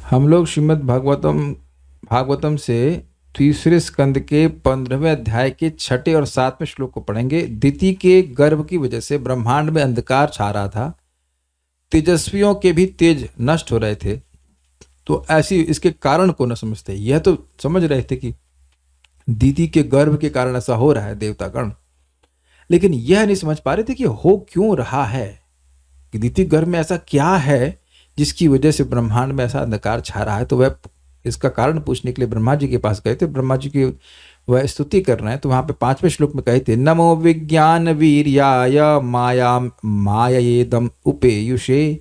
हम लोग श्रीमद् भागवतम से तीसरे स्कंद के 15वें अध्याय के 6 और 7वें श्लोक को पढ़ेंगे। दिति के गर्भ की वजह से ब्रह्मांड में अंधकार छा रहा था, तेजस्वियों के भी तेज नष्ट हो रहे थे। तो ऐसी इसके कारण को न समझते, यह तो समझ रहे थे कि दिति के गर्भ के कारण ऐसा हो रहा है देवतागण, लेकिन यह नहीं समझ पा रहे थे कि हो क्यों रहा है, कि दिति गर्भ में ऐसा क्या है जिसकी वजह से ब्रह्मांड में ऐसा अंधकार छा रहा है। तो वह इसका कारण पूछने के लिए ब्रह्मा जी के पास गए थे। ब्रह्मा जी की वह स्तुति कर रहे हैं। तो वहां पे 5वें श्लोक में कहे थे, नमो विज्ञान वीर्याय मायायेदम उपेयुषे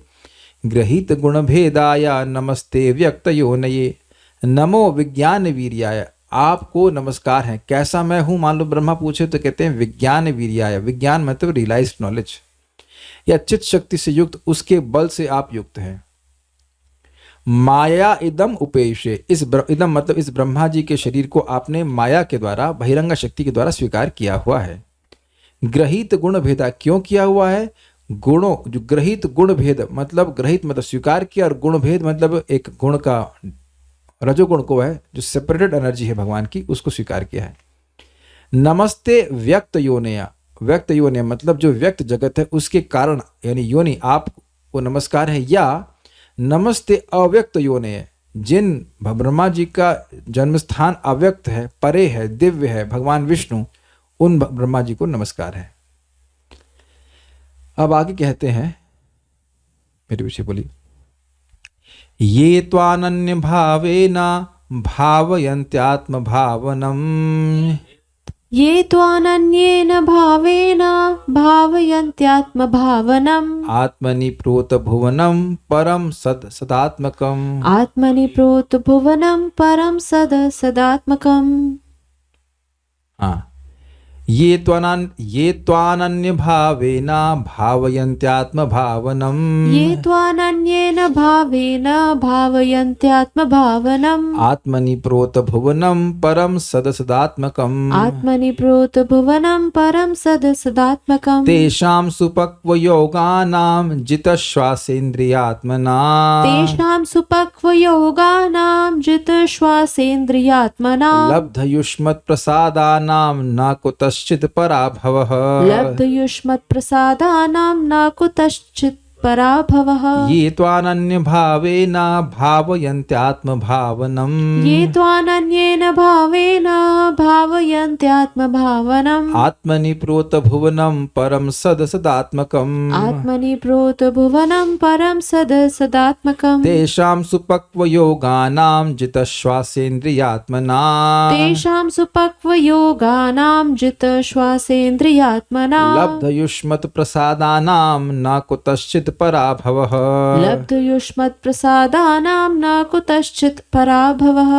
गृहीत गुण भेदाय नमस्ते व्यक्त योनये। नमो विज्ञान वीर्याय, आपको नमस्कार है। कैसा मैं हूं? मान लो ब्रह्मा पूछे तो कहते हैं विज्ञान वीर्याय। विज्ञान मतलब रियलाइज्ड नॉलेज या चित्त शक्ति से युक्त, उसके बल से आप युक्त हैं। माया इदम उपेयुषे, इदम मतलब इस ब्रह्मा जी के शरीर को आपने माया के द्वारा, बहिरंग शक्ति के द्वारा स्वीकार किया हुआ है। ग्रहित गुण भेदा, क्यों किया हुआ है? गुणों, जो ग्रहित गुण भेद मतलब ग्रहित मतलब स्वीकार किया, और गुण भेद मतलब एक गुण का, रजोगुण को है जो सेपरेटेड एनर्जी है भगवान की, उसको स्वीकार किया है। नमस्ते व्यक्त योनया, व्यक्त योनि मतलब जो व्यक्त जगत है उसके कारण यानी योनि, आपको नमस्कार है। या नमस्ते अव्यक्त योनि, जिन ब्रह्मा जी का जन्म स्थान अव्यक्त है, परे है, दिव्य है, भगवान विष्णु, उन ब्रह्मा जी को नमस्कार है। अब आगे कहते हैं, मेरे पीछे बोली, ये त्वानन्य भावेना भावयन्त्यात्म भावनम, ये त्वानन्येन भावेन भावयन्त्यात्मभावनम् आत्मनि प्रोत भुवनम परम सदात्मकम, आत्मनि प्रोत भुवनं परम सदात्मकम्। हाँ, ये त्वानन्य भावेना भावयन्त्यात्म भावनम, ये त्वानन्येन भावेन भावयन्त्यात्मभावनम् आत्मनि प्रोत भुवनम परम सदात्मकम, आत्मनि प्रोत भुवनं परम सदात्मकम्। तेषां सुपक्व योगानां जितश्वासेन्द्रियात्मना, तेषां सुपक्व योगानां जितश्वासेन्द्रियात्मना लब्धयुष्मत् प्रसादानां न कुतश्चित् पराभवः, लब्धयुष्मत्प्रसादानां न कुतश्चित् पराभवः। ये त्वानन्य भावेन भावयन्त्यात्म भावनम्, ये त्वानन्येन भावेन भावयन्त्यात्मभावनम् आत्मनि प्रोत भुवनं परम सदात्मकम्, आत्मनि प्रोत भुवनं परम सदात्मकम्। तेषां सुपक्व योगानां जितश्वासेन्द्रियात्मना, तेषां सुपक्व योगानां जितश्वासेन्द्रियात्मना लब्धयुष्मत् प्रसादानां न कुतश्चित् पराभवः, लब्धयुष्मत्प्रसादानां न कुतश्चित् पराभवः।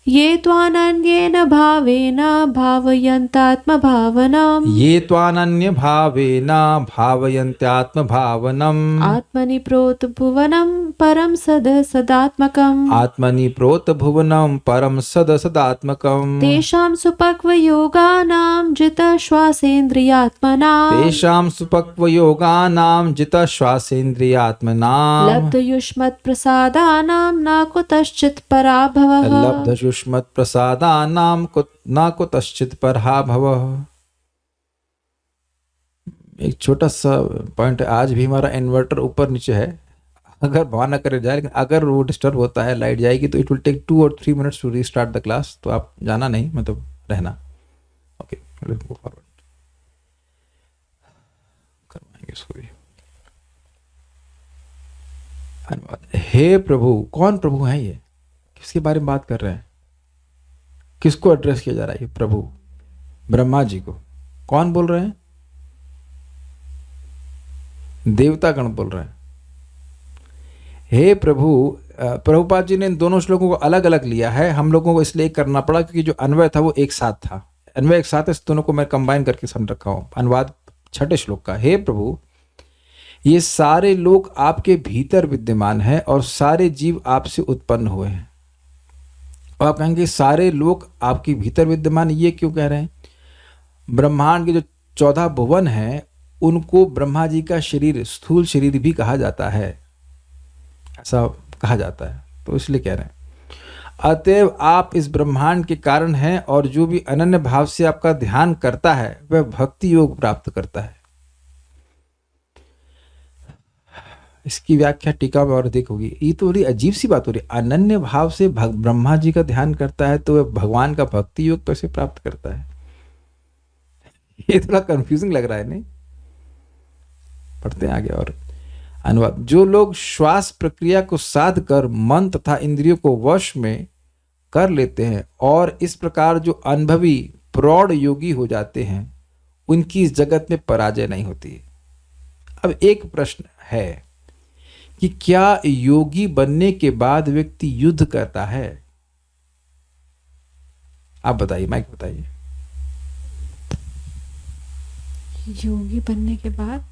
ये त्वानन्येन भावेन भावयन्त्यात्मभावनम्, ये त्वानन्य भावेन भावयन्त्यात्म भावनम्, आत्मनि प्रोत भुवनं परम सदात्मकम्, आत्मनि प्रोत भुवनं परम सदात्मकम्, तेषां सुपक्व योगानां जितश्वासेन्द्रियात्मना, तेषां सुपक्व योगानां जितश्वासेन्द्रियात्मना, लब्धयुष्मत्प्रसादानां न कुतश्चित् पराभवः, लब्धयुष्मत् प्रसादानां न कुतश्चित् पराभवः। एक छोटा सा पॉइंट है, आज भी हमारा इन्वर्टर ऊपर नीचे है, अगर भगवान न करे जाए, लेकिन अगर वो डिस्टर्ब होता है, लाइट जाएगी, तो इट विल टेक 2 और 3 minutes to restart the class. तो आप जाना नहीं, मतलब रहना। ओके, लेट्स गो फॉरवर्ड, करवाएंगे इसको भी। हे प्रभु, कौन प्रभु है ये? किसके बारे में बात कर रहे हैं? किसको एड्रेस किया जा रहा है? ये प्रभु ब्रह्मा जी को। कौन बोल रहे हैं? देवतागण बोल रहे हैं। हे प्रभु, प्रभुपाद जी ने इन दोनों श्लोकों को अलग अलग लिया है, हम लोगों को इसलिए करना पड़ा क्योंकि जो अन्वय था वो एक साथ था। अन्वय एक साथ है, इस दोनों को मैं कंबाइन करके समझ रखा हूं। अनुवाद 6 श्लोक का, हे प्रभु, ये सारे लोग आपके भीतर विद्यमान हैं और सारे जीव आपसे उत्पन्न हुए हैं। और आप कहेंगे सारे लोग आपके भीतर विद्यमान, ये क्यों कह रहे हैं? ब्रह्मांड के जो 14 भुवन हैं उनको ब्रह्मा जी का शरीर, स्थूल शरीर भी कहा जाता है, ऐसा कहा जाता है। तो इसलिए कह रहे हैं, अतएव आप इस ब्रह्मांड के कारण हैं और जो भी अनन्य भाव से आपका ध्यान करता है वह भक्ति योग प्राप्त करता है। इसकी व्याख्या टीका में और अधिक होगी। ये तो बड़ी अजीब सी बात हो रही है, अनन्य भाव से ब्रह्मा जी का ध्यान करता है तो वह भगवान का भक्ति योग कैसे प्राप्त करता है? ये थोड़ा कंफ्यूजिंग लग रहा है नहीं? पढ़ते हैं आगे और अनुवाद। जो लोग श्वास प्रक्रिया को साध कर मन तथा इंद्रियों को वश में कर लेते हैं और इस प्रकार जो अनुभवी प्रौढ़ योगी हो जाते हैं उनकी इस जगत में पराजय नहीं होती। अब एक प्रश्न है कि क्या योगी बनने के बाद व्यक्ति युद्ध करता है? आप बताइए, माइक बताइए। योगी बनने के बाद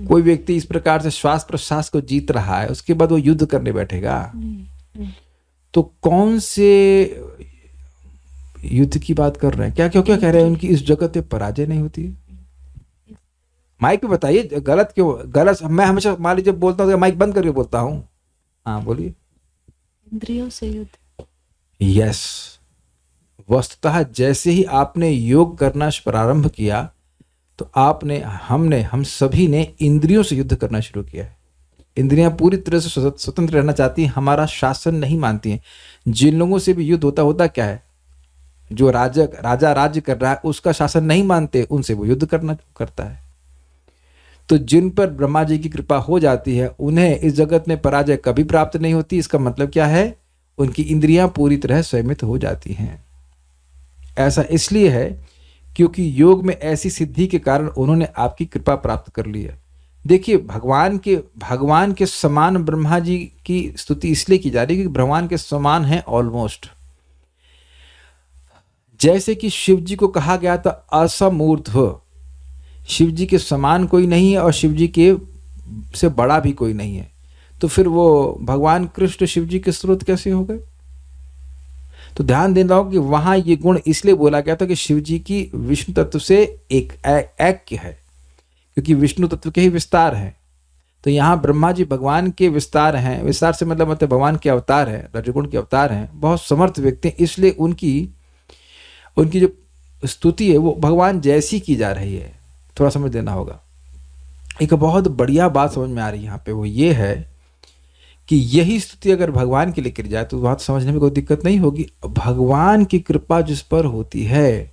कोई व्यक्ति इस प्रकार से श्वास प्रश्वास को जीत रहा है, उसके बाद वो युद्ध करने बैठेगा? नहीं। तो कौन से युद्ध की बात कर रहे हैं? क्या क्यों क्या कह रहे हैं उनकी इस जगत में पराजय नहीं होती? माइक पे बताइए, गलत क्यों? गलत मैं हमेशा मान लीजिए बोलता हूँ तो माइक बंद करके बोलता हूँ। हाँ बोलिए। इंद्रियों से युद्ध। यस, वस्तुतः जैसे ही आपने योग करना प्रारंभ किया तो हम सभी ने इंद्रियों से युद्ध करना शुरू किया है। इंद्रियां पूरी तरह से स्वतंत्र रहना चाहती हैं, हमारा शासन नहीं मानती हैं। जिन लोगों से भी युद्ध होता क्या है? जो राजा राज्य कर रहा है उसका शासन नहीं मानते, उनसे वो युद्ध करता है। तो जिन पर ब्रह्मा जी की कृपा हो जाती है उन्हें इस जगत में पराजय कभी प्राप्त नहीं होती। इसका मतलब क्या है? उनकी इंद्रियां पूरी तरह संयमित हो जाती हैं। ऐसा इसलिए है क्योंकि योग में ऐसी सिद्धि के कारण उन्होंने आपकी कृपा प्राप्त कर ली है। देखिए, भगवान के समान ब्रह्मा जी की स्तुति इसलिए की जा रही है कि भगवान के समान है ऑलमोस्ट। जैसे कि शिव जी को कहा गया था असमूर्ध्व, शिव जी के समान कोई नहीं है और शिव जी के से बड़ा भी कोई नहीं है। तो फिर वो भगवान कृष्ण शिव जी के स्रोत कैसे हो गए? तो ध्यान देना होगा कि वहां ये गुण इसलिए बोला गया था कि शिव जी की विष्णु तत्व से एक ऐक्य है, क्योंकि विष्णु तत्व के ही विस्तार है। तो यहाँ ब्रह्मा जी भगवान के विस्तार हैं। विस्तार से मतलब भगवान के अवतार हैं, रजगुण के अवतार हैं, बहुत समर्थ व्यक्ति हैं। इसलिए उनकी जो स्तुति है वो भगवान जैसी की जा रही है। थोड़ा समझ देना होगा। एक बहुत बढ़िया बात समझ में आ रही है यहाँ पे, वो ये है कि यही स्तुति अगर भगवान के लिए करी जाए तो बात समझने में कोई दिक्कत नहीं होगी। भगवान की कृपा जिस पर होती है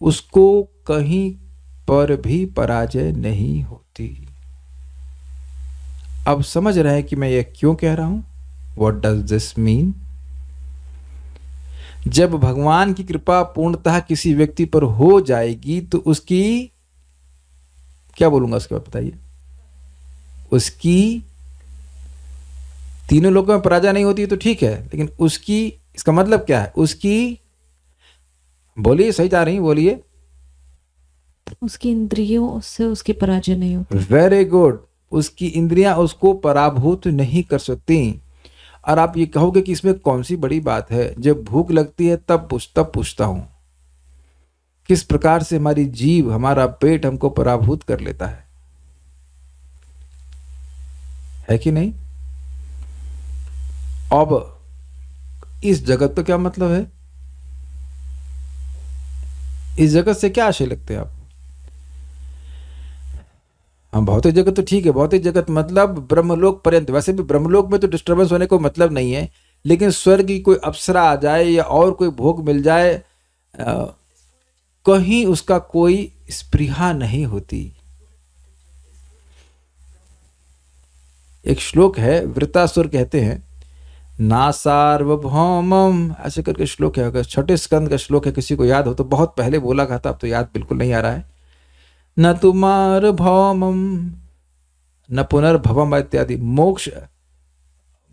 उसको कहीं पर भी पराजय नहीं होती। अब समझ रहे हैं कि मैं ये क्यों कह रहा हूं? What does this mean? जब भगवान की कृपा पूर्णतः किसी व्यक्ति पर हो जाएगी तो उसकी, क्या बोलूंगा उसके बाद बताइए, उसकी तीनों लोगों में पराजय नहीं होती तो ठीक है, लेकिन उसकी, इसका मतलब क्या है? उसकी, बोलिए, सही जा रही, बोलिए। उसकी इंद्रियों से उसकी पराजय नहीं होती। Very good. उसकी इंद्रियां उसको पराभूत नहीं कर सकती। और आप ये कहोगे कि इसमें कौन सी बड़ी बात है? जब भूख लगती है तब पूछता हूं किस प्रकार से हमारी जीभ, हमारा पेट हमको पराभूत कर लेता है कि नहीं? अब इस जगत तो क्या मतलब है? इस जगत से क्या आशय लगते हैं आप? हाँ, भौतिक जगत तो ठीक है, भौतिक जगत मतलब ब्रह्मलोक पर्यंत। वैसे भी ब्रह्मलोक में तो डिस्टर्बेंस होने को मतलब नहीं है, लेकिन स्वर्ग की कोई अप्सरा आ जाए या और कोई भोग मिल जाए, कहीं उसका कोई स्पृहा नहीं होती। एक श्लोक है, वृतासुर कहते हैं, ना सार्वभौमम, ऐसे करके श्लोक है। अगर छठे स्कंद का श्लोक है, किसी को याद हो तो, बहुत पहले बोला था, अब तो याद बिल्कुल नहीं आ रहा है। न तुमार भौमम न पुनर्भवम इत्यादि। मोक्ष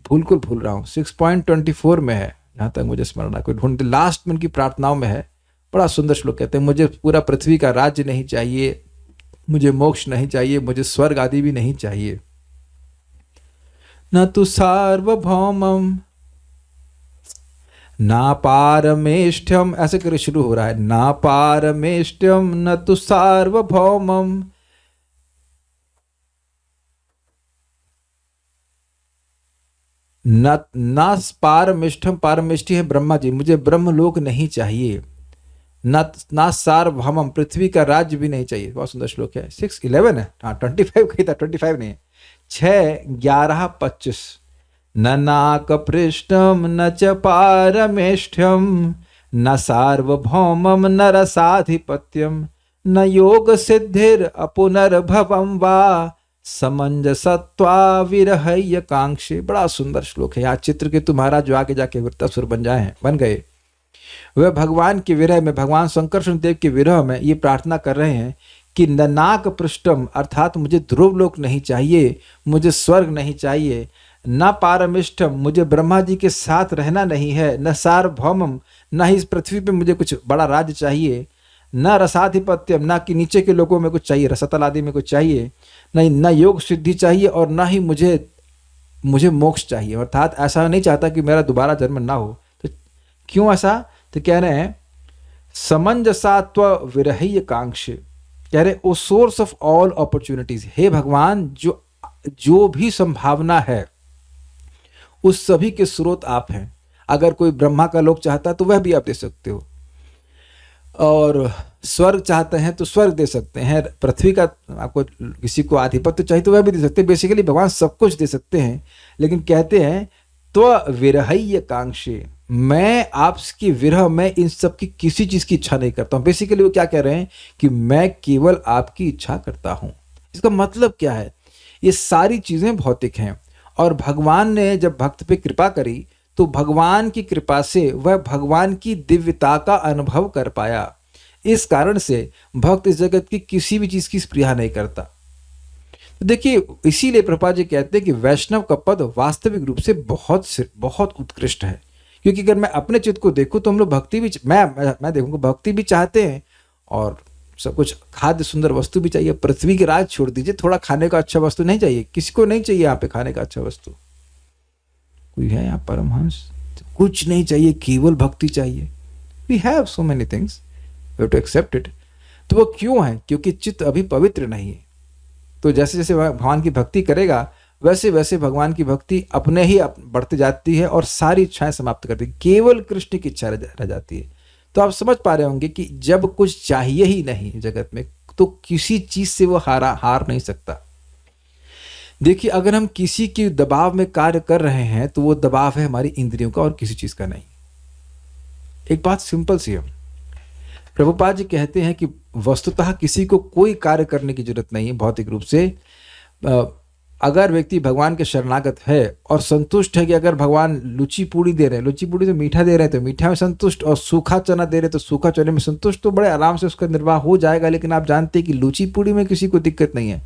भूल रहा हूं, 6.24 में है जहां तक मुझे स्मरण है, कोई ढूंढते, लास्ट में उनकी प्रार्थनाओं में है। बड़ा सुंदर श्लोक, कहते हैं, मुझे पूरा पृथ्वी का राज्य नहीं चाहिए, मुझे मोक्ष नहीं चाहिए, मुझे स्वर्ग आदि भी नहीं चाहिए। न तु सार्वभौमम ना पारमेष्ठ्यम, ऐसे करके शुरू हो रहा है, ना पारमेष्ठ्यम न तु सार्वभौमम न ना पारमिष्ठम, पारमिष्टि है ब्रह्मा जी, मुझे ब्रह्मलोक नहीं चाहिए। ना सार्वभौमम, पृथ्वी का राज्य भी नहीं चाहिए। बहुत सुंदर श्लोक है, 6:11 है, हाँ 25 कही था, 25 नहीं है। 6:11-25 न नाक पृष्ठम न च पारमेष्ठ्यम न सार्वभौमम न रसाधिपत्यम न योग सिद्धिर अपुनर्भवम वा समंजसत्वा विरहय कांक्षे। बड़ा सुंदर श्लोक है। यहाँ चित्रकेतु महाराज जो आगे जाके वृत्तासुर बन गए, वह भगवान के विरह में, भगवान शंकरषण देव के विरह में ये प्रार्थना कर रहे हैं कि ननाक पृष्ठम, अर्थात मुझे ध्रुव लोक नहीं चाहिए, मुझे स्वर्ग नहीं चाहिए, न पारमिष्ठम, मुझे ब्रह्मा जी के साथ रहना नहीं है, न सार्वभौमम, न ही इस पृथ्वी पे मुझे कुछ बड़ा राज्य चाहिए, न रसाधिपत्यम, न कि नीचे के लोगों में कुछ चाहिए, रसतल आदि में कुछ चाहिए, न योग सिद्धि चाहिए, और न ही मुझे मोक्ष चाहिए। अर्थात ऐसा नहीं चाहता कि मेरा दोबारा जन्म ना हो। तो क्यों ऐसा? तो कह रहे हैं समंजसात्व विरहय कांक्ष, कह रहे ओ सोर्स ऑफ ऑल अपॉर्चुनिटीज, हे भगवान जो भी संभावना है उस सभी के स्रोत आप हैं। अगर कोई ब्रह्मा का लोक चाहता है तो वह भी आप दे सकते हो, और स्वर्ग चाहते हैं तो स्वर्ग दे सकते हैं, पृथ्वी का आपको किसी को आधिपत्य चाहिए तो वह भी दे सकते हैं। बेसिकली भगवान सब कुछ दे सकते हैं, लेकिन कहते हैं तो विरहय कांक्षे, मैं आपकी विरह में इन सब की किसी चीज की इच्छा नहीं करता हूं। बेसिकली वो क्या कह रहे हैं कि मैं केवल आपकी इच्छा करता हूं। इसका मतलब क्या है? ये सारी चीजें भौतिक हैं, और भगवान ने जब भक्त पे कृपा करी तो भगवान की कृपा से वह भगवान की दिव्यता का अनुभव कर पाया। इस कारण से भक्त इस जगत की किसी भी चीज की स्पृहा नहीं करता। तो देखिए, इसीलिए प्रभुपाद जी कहते हैं कि वैष्णव का पद वास्तविक रूप से बहुत उत्कृष्ट है। क्योंकि अगर मैं अपने चित्त को देखूं तो हम लोग भक्ति भी, मैं देखूंगा भक्ति भी चाहते हैं, और सब कुछ खाद्य सुंदर वस्तु भी चाहिए। पृथ्वी के राज छोड़ दीजिए, थोड़ा खाने का अच्छा वस्तु नहीं चाहिए? किसी को नहीं चाहिए यहाँ पे खाने का अच्छा वस्तु? कोई है यहाँ परमहंस? कुछ नहीं चाहिए, केवल भक्ति चाहिए। We have so many things, we have to accept it. तो वो क्यों है? क्योंकि चित्त अभी पवित्र नहीं है। तो जैसे जैसे भगवान की भक्ति करेगा वैसे वैसे भगवान की भक्ति अपने ही बढ़ती जाती है और सारी इच्छाएं समाप्त करती है, केवल कृष्ण की इच्छा रह जाती है। तो आप समझ पा रहे होंगे कि जब कुछ चाहिए ही नहीं जगत में तो किसी चीज से वो हार नहीं सकता। देखिए, अगर हम किसी के दबाव में कार्य कर रहे हैं तो वो दबाव है हमारी इंद्रियों का और किसी चीज का नहीं। एक बात सिंपल सी है, प्रभुपाद जी कहते हैं कि वस्तुतः किसी को कोई कार्य करने की जरूरत नहीं है भौतिक रूप से। अगर व्यक्ति भगवान के शरणागत है और संतुष्ट है कि अगर भगवान लुची पूड़ी दे रहे हैं, लुची पूड़ी तो मीठा दे रहे हैं तो मीठा में संतुष्ट, और सूखा चना दे रहे हैं तो सूखा चने में संतुष्ट, तो बड़े आराम से उसका निर्वाह हो जाएगा। लेकिन आप जानते हैं कि लुची पूड़ी में किसी को दिक्कत नहीं है।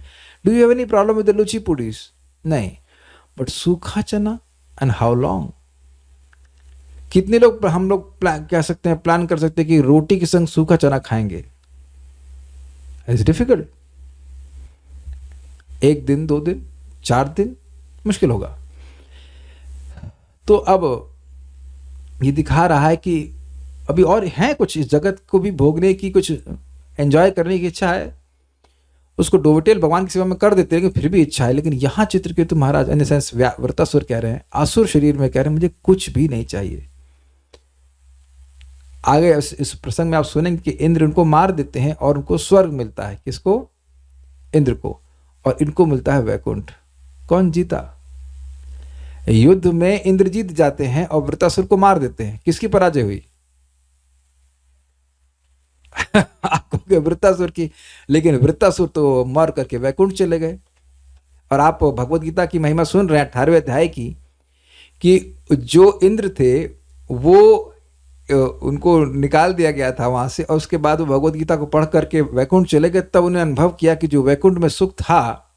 Do you have any problem with the luchi puris? नहीं। बट सूखा चना, एंड हाउ लॉन्ग? कितने लोग हम लोग कह सकते हैं, प्लान कर सकते हैं कि रोटी के संग सूखा चना खाएंगे? It's difficult. 1 दिन, 2 दिन, 4 दिन मुश्किल होगा। तो अब ये दिखा रहा है कि अभी और है कुछ इस जगत को भी भोगने की, कुछ एंजॉय करने की इच्छा है। उसको डोवटेल भगवान की सेवा में कर देते हैं, लेकिन फिर भी इच्छा है। लेकिन यहां चित्रकेतु महाराज इन सेंस वृत्तासुर कह रहे हैं, आसुर शरीर में कह रहे हैं मुझे कुछ भी नहीं चाहिए। आगे इस प्रसंग में आप सुनेंगे कि इंद्र उनको मार देते हैं और उनको स्वर्ग मिलता है। किसको? इंद्र को। और इनको मिलता है वैकुंठ। कौन जीता? युद्ध में इंद्र जीत जाते हैं और वृत्तासुर को मार देते हैं। किसकी पराजय हुई? आपको वृत्तासुर की। लेकिन वृत्तासुर तो मर करके वैकुंठ चले गए। और आप भगवत गीता की महिमा सुन रहे हैं 18वें अध्याय की, कि जो इंद्र थे वो उनको निकाल दिया गया था वहां से, और उसके बाद वो भगवत गीता को पढ़ करके वैकुंठ चले गए। तब उन्हें अनुभव किया कि जो वैकुंठ में सुख था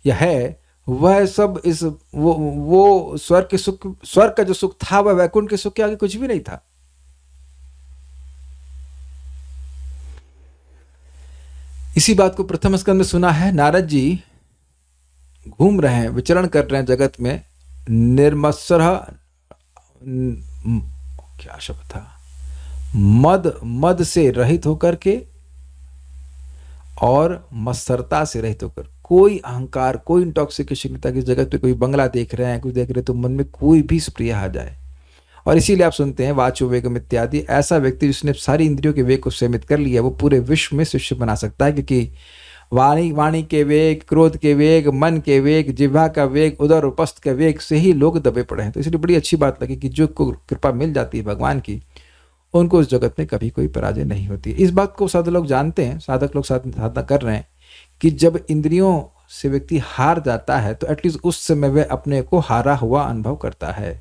या है वह सब इस वो स्वर्ग के सुख, स्वर्ग का जो सुख था वह वैकुंठ के सुख के आगे कुछ भी नहीं था। इसी बात को प्रथम स्कंद में सुना है। नारद जी घूम रहे हैं, विचरण कर रहे हैं जगत में, निर्मत्सर, क्या शब्द था, मद से रहित होकर के और मत्सरता से रहित होकर, कोई अहंकार, कोई इंटॉक्सिकेशन नहीं, ताकि जगत पे कोई बंगला देख रहे हैं, कुछ देख रहे हैं तो मन में कोई भी स्प्रिय आ जाए। और इसीलिए आप सुनते हैं वाचो वेगम इत्यादि, ऐसा व्यक्ति जिसने सारी इंद्रियों के वेग को सीमित कर लिया वो पूरे विश्व में शिष्य बना सकता है, क्योंकि वाणी के वेग, क्रोध के वेग, मन के वेग, जिह्वा का वेग, उदर उपस्थ के वेग से ही लोग दबे पड़े हैं। तो इसलिए बड़ी अच्छी बात लगी कि जो को कृपा मिल जाती है भगवान की, उनको उस जगत में कभी कोई पराजय नहीं होती। इस बात को साधु लोग जानते हैं, साधक लोग साधना कर रहे हैं कि जब इंद्रियों से व्यक्ति हार जाता है तो एटलीस्ट उस समय वह अपने को हारा हुआ अनुभव करता है।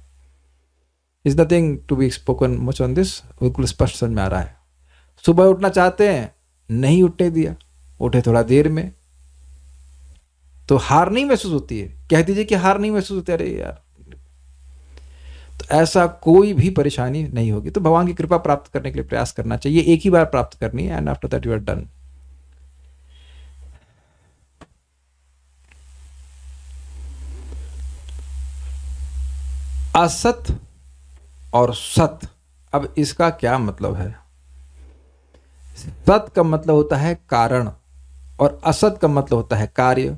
Is nothing to be spoken much on this, बिल्कुल स्पष्ट समझ में आ रहा है। सुबह उठना चाहते हैं, नहीं उठने दिया, उठे थोड़ा देर में, तो हार नहीं महसूस होती है। कह दीजिए कि हार नहीं महसूस होती, अरे यार, तो ऐसा कोई भी परेशानी नहीं होगी। तो भगवान की कृपा प्राप्त करने के लिए प्रयास करना चाहिए, एक ही बार प्राप्त करनी है, and after that you are done. असत और सत, अब इसका क्या मतलब है? सत का मतलब होता है कारण और असत का मतलब होता है कार्य।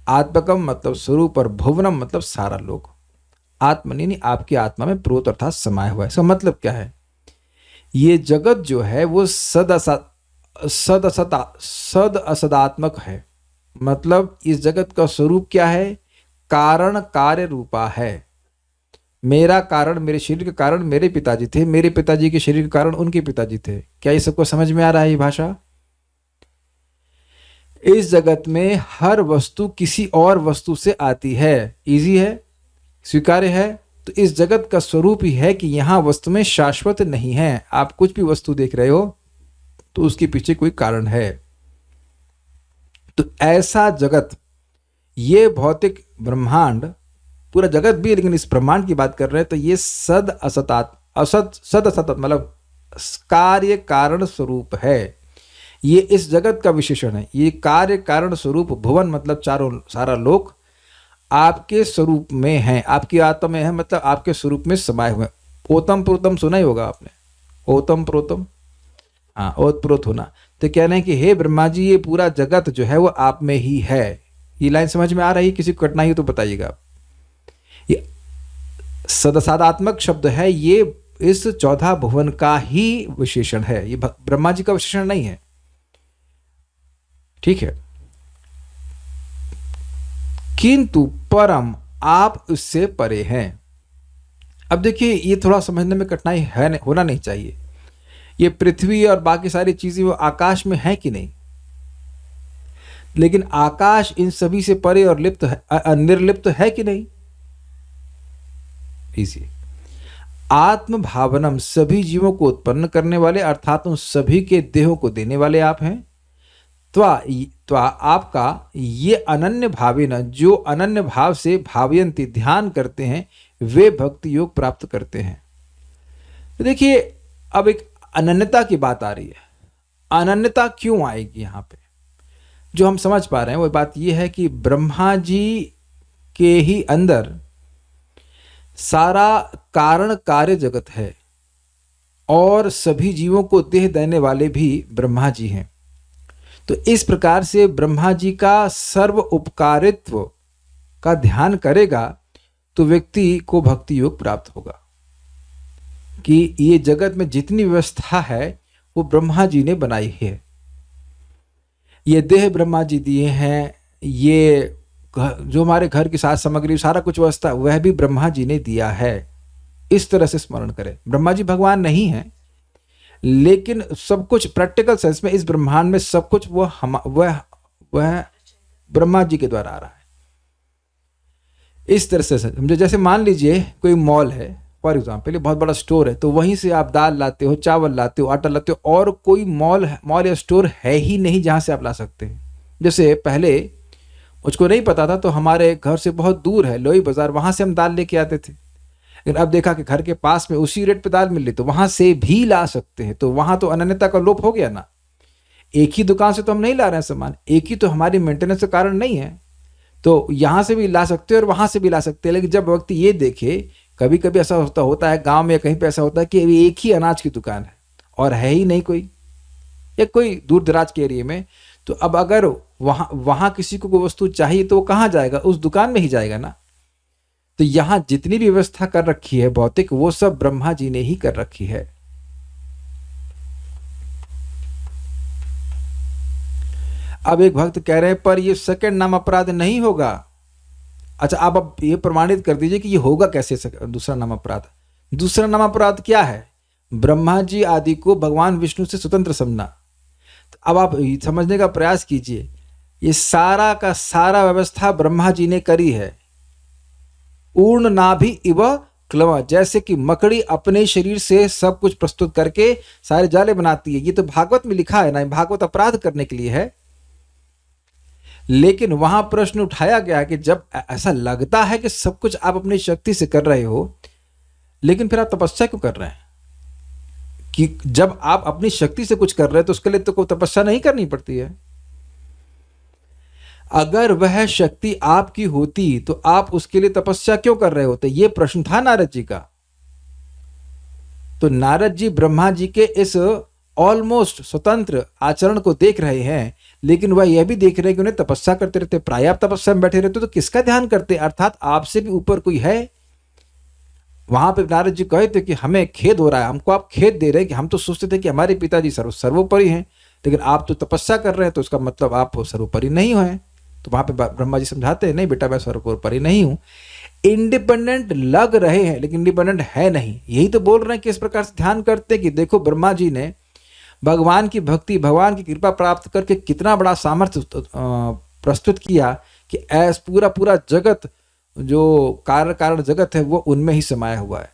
आत्मकम मतलब स्वरूप और भुवनम मतलब सारा लोग। आत्मा नहीं, आपकी आत्मा में प्रोत अर्थात समाया हुआ है। इसका मतलब क्या है? ये जगत जो है वो सद असदात्मक है। मतलब इस जगत का स्वरूप क्या है? कारण कार्य रूपा है। मेरा कारण, मेरे शरीर के कारण मेरे पिताजी थे, मेरे पिताजी के शरीर के कारण उनके पिताजी थे। क्या ये सबको समझ में आ रहा है ये भाषा? इस जगत में हर वस्तु किसी और वस्तु से आती है। इजी है, स्वीकार्य है। तो इस जगत का स्वरूप ही है कि यहां वस्तु में शाश्वत नहीं है। आप कुछ भी वस्तु देख रहे हो तो उसके पीछे कोई कारण है। तो ऐसा जगत, ये भौतिक ब्रह्मांड, पूरा जगत भी, लेकिन इस ब्रह्मांड की बात कर रहे हैं, तो ये सद असत मतलब कार्य कारण स्वरूप है। ये इस जगत का विशेषण है। ये कार्य कारण स्वरूप भुवन मतलब चारों सारा लोक आपके स्वरूप में है, आपकी आत्मा में है, मतलब आपके स्वरूप में समाये हुए। ओतम प्रोतम सुना ही होगा आपने, ओतम प्रोतम, हाँ, ओत प्रोत होना। तो कहना है कि हे ब्रह्मा जी, ये पूरा जगत जो है वो आप में ही है। ये लाइन समझ में आ रही है? किसी को कठिनाई हो तो बताइएगा। ये सदात्मक शब्द है, ये इस 14 भुवन का ही विशेषण है, ये ब्रह्मा जी का विशेषण नहीं है। ठीक है, किंतु परम आप उससे परे हैं। अब देखिए, ये थोड़ा समझने में कठिनाई है, होना नहीं चाहिए। ये पृथ्वी और बाकी सारी चीजें वो आकाश में है कि नहीं, लेकिन आकाश इन सभी से परे और लिप्त है, निर्लिप्त है कि नहीं? इसी आत्म भावनम, सभी जीवों को उत्पन्न करने वाले अर्थात उन सभी के देहों को देने वाले आप हैं। तो आपका ये अनन्य भावेन, जो अनन्य भाव से भावयंती ध्यान करते हैं, वे भक्ति योग प्राप्त करते हैं। तो देखिए, अब एक अनन्यता की बात आ रही है। अनन्यता क्यों आएगी यहां पे? जो हम समझ पा रहे हैं वो बात यह है कि ब्रह्मा जी के ही अंदर सारा कारण कार्य जगत है और सभी जीवों को देह देने वाले भी ब्रह्मा जी हैं। तो इस प्रकार से ब्रह्मा जी का सर्व उपकारित्व का ध्यान करेगा तो व्यक्ति को भक्ति योग प्राप्त होगा कि ये जगत में जितनी व्यवस्था है वो ब्रह्मा जी ने बनाई है। ये देह ब्रह्मा जी दिए हैं, ये जो हमारे घर की साज सामग्री सारा कुछ व्यवस्था वह भी ब्रह्मा जी ने दिया है। इस तरह से स्मरण करें। ब्रह्मा जी भगवान नहीं है, लेकिन सब कुछ प्रैक्टिकल सेंस में इस ब्रह्मांड में सब कुछ वह ब्रह्मा जी के द्वारा आ रहा है। इस तरह से समझे, जैसे मान लीजिए कोई मॉल है, फॉर एग्जाम्पल, बहुत बड़ा स्टोर है, तो वहीं से आप दाल लाते हो, चावल लाते हो, आटा लाते हो, और कोई मॉल या स्टोर है ही नहीं जहां से आप ला सकते हैं। जैसे पहले मुझको नहीं पता था, तो हमारे घर से बहुत दूर है लोई बाजार, वहां से हम दाल लेके आते थे। लेकिन अब देखा कि घर के पास में उसी रेट पे दाल मिल रही, तो वहां से भी ला सकते हैं। तो वहां तो अनन्यता का लोप हो गया ना। एक ही दुकान से तो हम नहीं ला रहे हैं सामान, एक ही तो हमारी मेंटेनेंस का कारण नहीं है, तो यहां से भी ला सकते हैं और वहां से भी ला सकते हैं। लेकिन जब व्यक्ति ये देखे, कभी कभी ऐसा होता है गांव में कहीं पे ऐसा होता है कि एक ही अनाज की दुकान है और है ही नहीं कोई, या कोई दूर दराज के एरिया में, तो अब अगर वहां किसी को कोई वस्तु चाहिए तो वो कहाँ जाएगा? उस दुकान में ही जाएगा ना। तो यहां जितनी भी व्यवस्था कर रखी है भौतिक, वो सब ब्रह्मा जी ने ही कर रखी है। अब एक भक्त कह रहे हैं पर ये सेकंड नाम अपराध नहीं होगा। अच्छा, आप अब ये प्रमाणित कर दीजिए कि ये होगा कैसे दूसरा नाम अपराध। दूसरा नाम अपराध क्या है? ब्रह्मा जी आदि को भगवान विष्णु से स्वतंत्र समझना। तो अब आप समझने का प्रयास कीजिए, ये सारा का सारा व्यवस्था ब्रह्मा जी ने करी है। ऊर्ण नाभि इव क्लव, जैसे कि मकड़ी अपने शरीर से सब कुछ प्रस्तुत करके सारे जाले बनाती है। ये तो भागवत में लिखा है ना, भागवत अपराध करने के लिए है। लेकिन वहां प्रश्न उठाया गया कि जब ऐसा लगता है कि सब कुछ आप अपनी शक्ति से कर रहे हो, लेकिन फिर आप तपस्या क्यों कर रहे हैं? कि जब आप अपनी शक्ति से कुछ कर रहे हैं तो उसके लिए तो कोई तपस्या नहीं करनी पड़ती है। अगर वह शक्ति आपकी होती तो आप उसके लिए तपस्या क्यों कर रहे होते? यह प्रश्न था नारद जी का। तो नारद जी ब्रह्मा जी के इस ऑलमोस्ट स्वतंत्र आचरण को देख रहे हैं, लेकिन वह यह भी देख रहे हैं कि उन्हें तपस्या करते रहते। प्राय आप तपस्या में बैठे रहते तो किसका ध्यान करते? अर्थात आपसे भी ऊपर कोई है। वहां पे नारद जी कहे थे कि हमें खेद हो रहा है, हमको आप खेद दे रहे हैं कि हम तो सोचते थे कि हमारे पिताजी सर्वोपरि हैं, लेकिन आप तो तपस्या कर रहे हैं, तो उसका मतलब आप सर्वोपरि नहीं हुए। तो वहां पे ब्रह्मा जी समझाते हैं, नहीं बेटा मैं सर्वोपरि नहीं हूं। इंडिपेंडेंट लग रहे हैं लेकिन इंडिपेंडेंट है नहीं। यही तो बोल रहे हैं कि इस प्रकार से ध्यान करते कि देखो ब्रह्मा जी ने भगवान की भक्ति, भगवान की कृपा प्राप्त करके कितना बड़ा सामर्थ्य प्रस्तुत किया कि पूरा पूरा जगत, जो कारण जगत है, वो उनमें ही समाया हुआ है।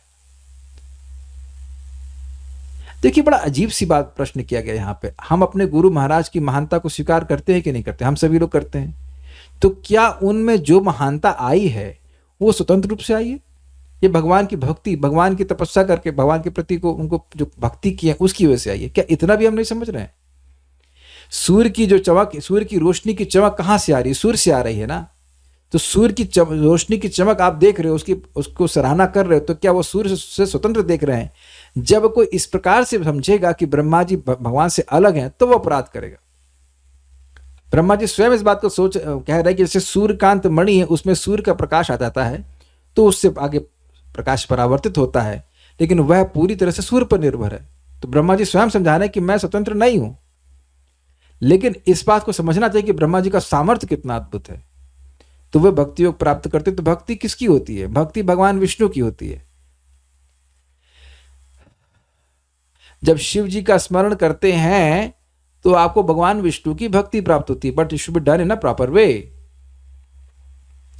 देखिए बड़ा अजीब सी बात प्रश्न किया गया यहाँ पे। हम अपने गुरु महाराज की महानता को स्वीकार करते हैं कि नहीं करते? हम सभी लोग करते हैं। तो क्या उनमें जो महानता आई है वो स्वतंत्र रूप से आई है? ये भगवान की भक्ति, भगवान की तपस्या करके भगवान के प्रति को उनको जो भक्ति की है उसकी वजह से आई है? क्या इतना भी हम नहीं समझ रहे हैं? सूर्य की जो चमक, सूर्य की रोशनी की चमक कहां से आ रही है? सूर्य से आ रही है ना। तो सूर्य की रोशनी की चमक आप देख रहे हो, उसको सराहना कर रहे हो, तो क्या वो सूर्य से स्वतंत्र देख रहे हैं? जब कोई इस प्रकार से समझेगा कि ब्रह्मा जी भगवान से अलग हैं, तो वो अपराध करेगा। ब्रह्मा जी स्वयं इस बात को कह रहे हैं कि जैसे सूर्यकांत मणि है, उसमें सूर्य का प्रकाश आ जाता है तो उससे आगे प्रकाश परावर्तित होता है, लेकिन वह पूरी तरह से सूर्य पर निर्भर है। तो ब्रह्मा जी स्वयं समझा रहे हैं कि मैं स्वतंत्र नहीं हूं। लेकिन इस बात को समझना चाहिए कि ब्रह्मा जी का सामर्थ्य कितना अद्भुत है। तो वे भक्ति योग प्राप्त करते। तो भक्ति किसकी होती है? भक्ति भगवान विष्णु की होती है। जब शिव जी का स्मरण करते हैं तो आपको भगवान विष्णु की भक्ति प्राप्त होती है, but it should be done in a proper way.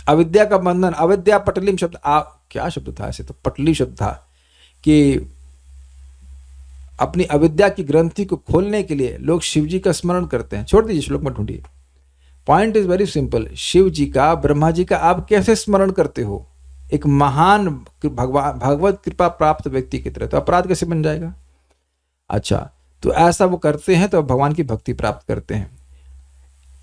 अविद्या का बंधन, अविद्या पटलीम शब्द, क्या शब्द था ऐसे? तो पटली शब्द था कि अपनी अविद्या की ग्रंथि को खोलने के लिए लोग शिव जी का स्मरण करते हैं। छोड़ दीजिए, श्लोक में ढूंढिए। Point is very simple. Shiva ji का, ब्रह्मा जी का आप कैसे स्मरण करते हो? एक महान भगवत कृपा प्राप्त व्यक्ति की तरह। तो अपराध कैसे बन जाएगा? अच्छा, तो ऐसा वो करते हैं तो भगवान की भक्ति प्राप्त करते हैं।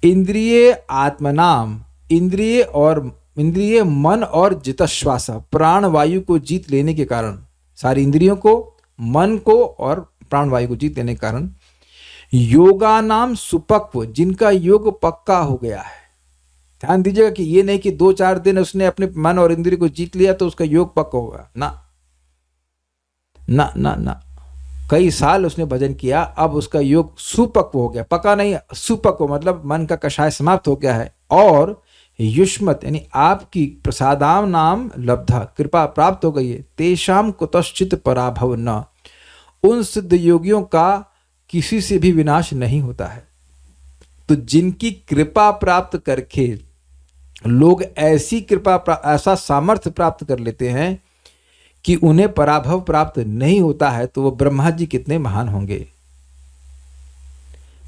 इंद्रिय आत्मनाम, इंद्रिय मन और जितश्वास, प्राण वायु को जीत लेने के कारण, सारी इंद्रियों को, मन को और प्राण वायु को जीत लेने के कारण, योगा नाम सुपक्व, जिनका योग पक्का हो गया है। ध्यान दीजिएगा कि ये नहीं कि 2-4 दिन उसने अपने मन और इंद्रिय को जीत लिया तो उसका योग पक्का होगा। ना ना ना ना, कई साल उसने भजन किया, अब उसका योग सुपक्व हो गया। पक्का नहीं, सुपक्व मतलब मन का कषाय समाप्त हो गया है। और युष्मत यानी आपकी प्रसादाम नाम लब्धा, कृपा प्राप्त हो गई है। तेषाम कुतश्चित पराभव न, उन सिद्ध योगियों का किसी से भी विनाश नहीं होता है। तो जिनकी कृपा प्राप्त करके लोग ऐसी कृपा, ऐसा सामर्थ्य प्राप्त कर लेते हैं कि उन्हें पराभव प्राप्त नहीं होता है, तो वो ब्रह्मा जी कितने महान होंगे।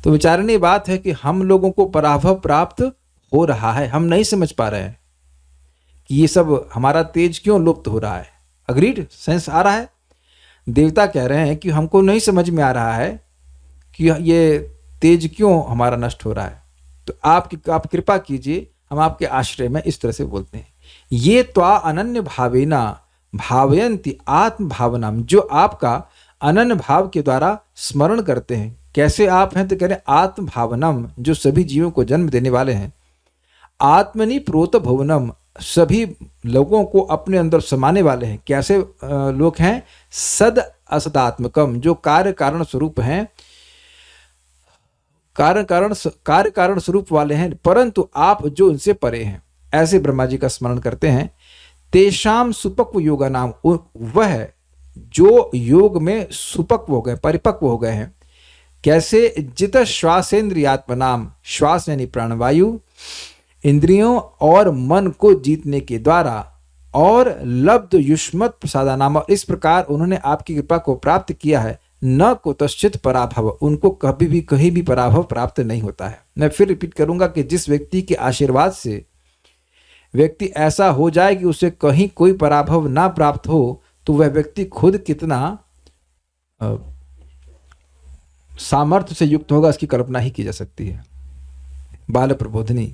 तो विचारणीय बात है कि हम लोगों को पराभव प्राप्त हो रहा है, हम नहीं समझ पा रहे हैं कि ये सब हमारा तेज क्यों लुप्त हो रहा है। अग्रीड, सेंस आ रहा है? देवता कह रहे हैं कि हमको नहीं समझ में आ रहा है कि ये तेज क्यों हमारा नष्ट हो रहा है। तो आप कृपा कीजिए, हम आपके आश्रय में इस तरह से बोलते हैं। ये त्वा अनन्य भावेना भावयंती आत्म भावनाम, जो आपका अनन्य भाव के द्वारा स्मरण करते हैं। कैसे आप हैं, तो कह रहे आत्म भावनम, जो सभी जीवों को जन्म देने वाले हैं। आत्मनि प्रोत भुवनम, सभी लोगों को अपने अंदर समाने वाले हैं। कैसे लोग हैं? सद असदात्मकम, जो कार्य कारण स्वरूप हैं, कार्य कारण स्वरूप वाले हैं, परंतु आप जो उनसे परे हैं। ऐसे ब्रह्मा जी का स्मरण करते हैं। तेषाम सुपक्व योगा नाम, वह जो योग में सुपक्व हो गए, परिपक्व हो गए हैं। कैसे? जित श्वासेंद्रियात्म नाम, श्वास यानी प्राणवायु, इंद्रियों और मन को जीतने के द्वारा, और लब्ध युष्मत प्रसादा नाम, और इस प्रकार उन्होंने आपकी कृपा को प्राप्त किया है। न कुतश्चित पराभव, उनको कभी भी कहीं भी पराभव प्राप्त नहीं होता है। मैं फिर रिपीट करूंगा कि जिस व्यक्ति के आशीर्वाद से व्यक्ति ऐसा हो जाए कि उसे कहीं कोई पराभव ना प्राप्त हो, तो वह व्यक्ति खुद कितना सामर्थ्य से युक्त होगा, इसकी कल्पना ही की जा सकती है। बाल प्रबोधिनी,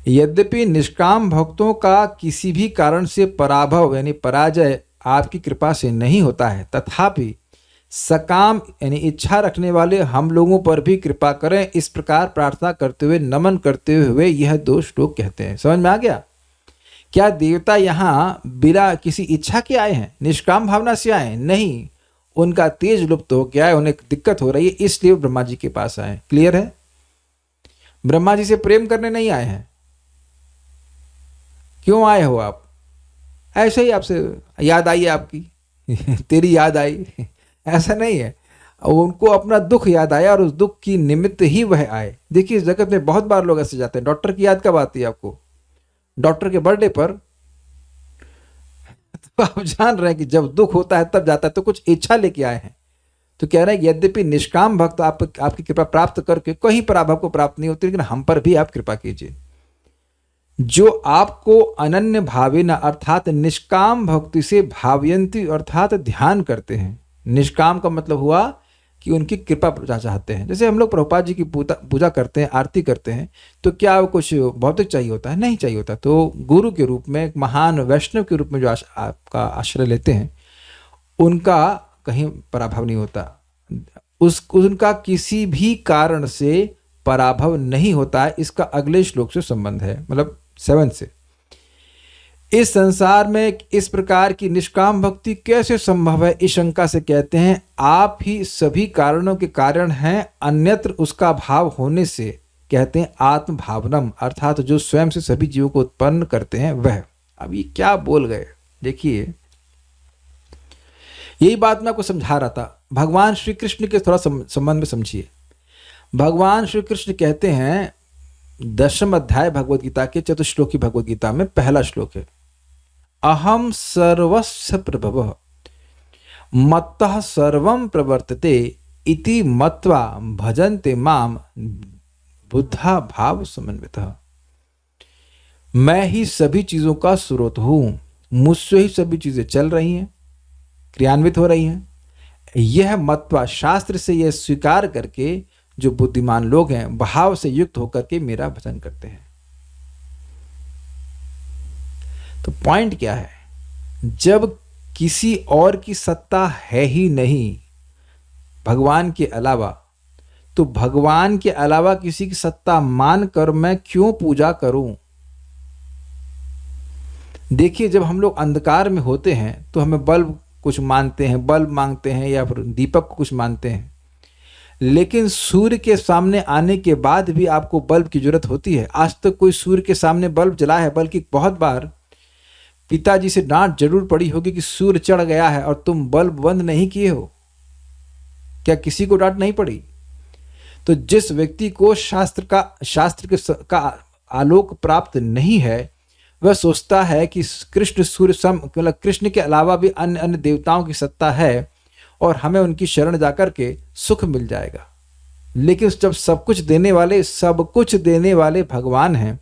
यद्यपि निष्काम भक्तों का किसी भी कारण से पराभव यानी पराजय आपकी कृपा से नहीं होता है, तथापि सकाम यानी इच्छा रखने वाले हम लोगों पर भी कृपा करें, इस प्रकार प्रार्थना करते हुए, नमन करते हुए यह 2 श्लोक कहते हैं। समझ में आ गया? क्या देवता यहाँ बिना किसी इच्छा के आए हैं, निष्काम भावना से आए हैं? नहीं, उनका तेज लुप्त हो गया है, उन्हें दिक्कत हो रही है, इसलिए ब्रह्मा जी के पास आए। क्लियर है? ब्रह्मा जी से प्रेम करने नहीं आए हैं। क्यों आए हो आप? ऐसे ही आपसे याद आई है आपकी तेरी याद आई, ऐसा नहीं है। उनको अपना दुख याद आया और उस दुख की निमित्त ही वह आए। देखिए इस जगत में बहुत बार लोग ऐसे जाते हैं। डॉक्टर की याद कब आती है आपको? डॉक्टर के बर्थडे पर। तो आप जान रहे हैं कि जब दुख होता है तब जाता है, तो कुछ इच्छा लेके आए हैं। तो कह रहे हैं यद्यपि निष्काम भक्त आपकी कृपा प्राप्त करके कहीं पराभव को प्राप्त नहीं होती, लेकिन हम पर भी आप कृपा कीजिए। जो आपको अनन्य भावेना अर्थात निष्काम भक्ति से भावयंती अर्थात ध्यान करते हैं। निष्काम का मतलब हुआ कि उनकी कृपा चाहते हैं। जैसे हम लोग प्रभुपाद जी की पूजा करते हैं, आरती करते हैं, तो क्या कुछ भौतिक चाहिए होता है? नहीं चाहिए होता। तो गुरु के रूप में, एक महान वैष्णव के रूप में जो आपका आश्रय लेते हैं, उनका कहीं पराभव नहीं होता। उनका किसी भी कारण से पराभव नहीं होता है। इसका अगले श्लोक से संबंध है, मतलब 7 से। इस संसार में इस प्रकार की निष्काम भक्ति कैसे संभव है, इस शंका से कहते हैं आप ही सभी कारणों के कारण हैं, अन्यत्र उसका भाव होने से कहते हैं आत्म भावनम, अर्थात जो स्वयं से सभी जीवों को उत्पन्न करते हैं वह। अब ये क्या बोल गए? देखिए यही बात मैं आपको समझा रहा था। भगवान श्री कृष्ण के थोड़ा संबंध में समझिए। भगवान श्री कृष्ण कहते हैं 10वें अध्याय भगवद गीता के चतुश्लोकी भगवद गीता में पहला श्लोक है, अहम सर्वस्य प्रभवः मत्तः सर्वं प्रवर्तते इति मत्वा भजन्ते माम बुद्धा भाव समन्वितः। मैं ही सभी चीजों का स्रोत हूं, मुझसे ही सभी चीजें चल रही हैं, क्रियान्वित हो रही हैं। यह मत्वा शास्त्र से यह स्वीकार करके जो बुद्धिमान लोग हैं भाव से युक्त होकर के मेरा भजन करते हैं। तो पॉइंट क्या है? जब किसी और की सत्ता है ही नहीं भगवान के अलावा, तो भगवान के अलावा किसी की सत्ता मानकर मैं क्यों पूजा करूं? देखिए जब हम लोग अंधकार में होते हैं तो हमें बल्ब कुछ मानते हैं, बल्ब मांगते हैं, या फिर दीपक को कुछ मानते हैं, लेकिन सूर्य के सामने आने के बाद भी आपको बल्ब की जरूरत होती है। आज तक कोई सूर्य के सामने बल्ब जलाया है? बल्कि बहुत बार पिताजी से डांट जरूर पड़ी होगी कि सूर्य चढ़ गया है और तुम बल्ब बंद नहीं किए हो। क्या किसी को डांट नहीं पड़ी? तो जिस व्यक्ति को शास्त्र का आलोक प्राप्त नहीं है, वह सोचता है कि कृष्ण सूर्य मतलब कृष्ण के अलावा भी अन्य अन्य देवताओं की सत्ता है और हमें उनकी शरण जाकर के सुख मिल जाएगा। लेकिन जब सब कुछ देने वाले भगवान हैं,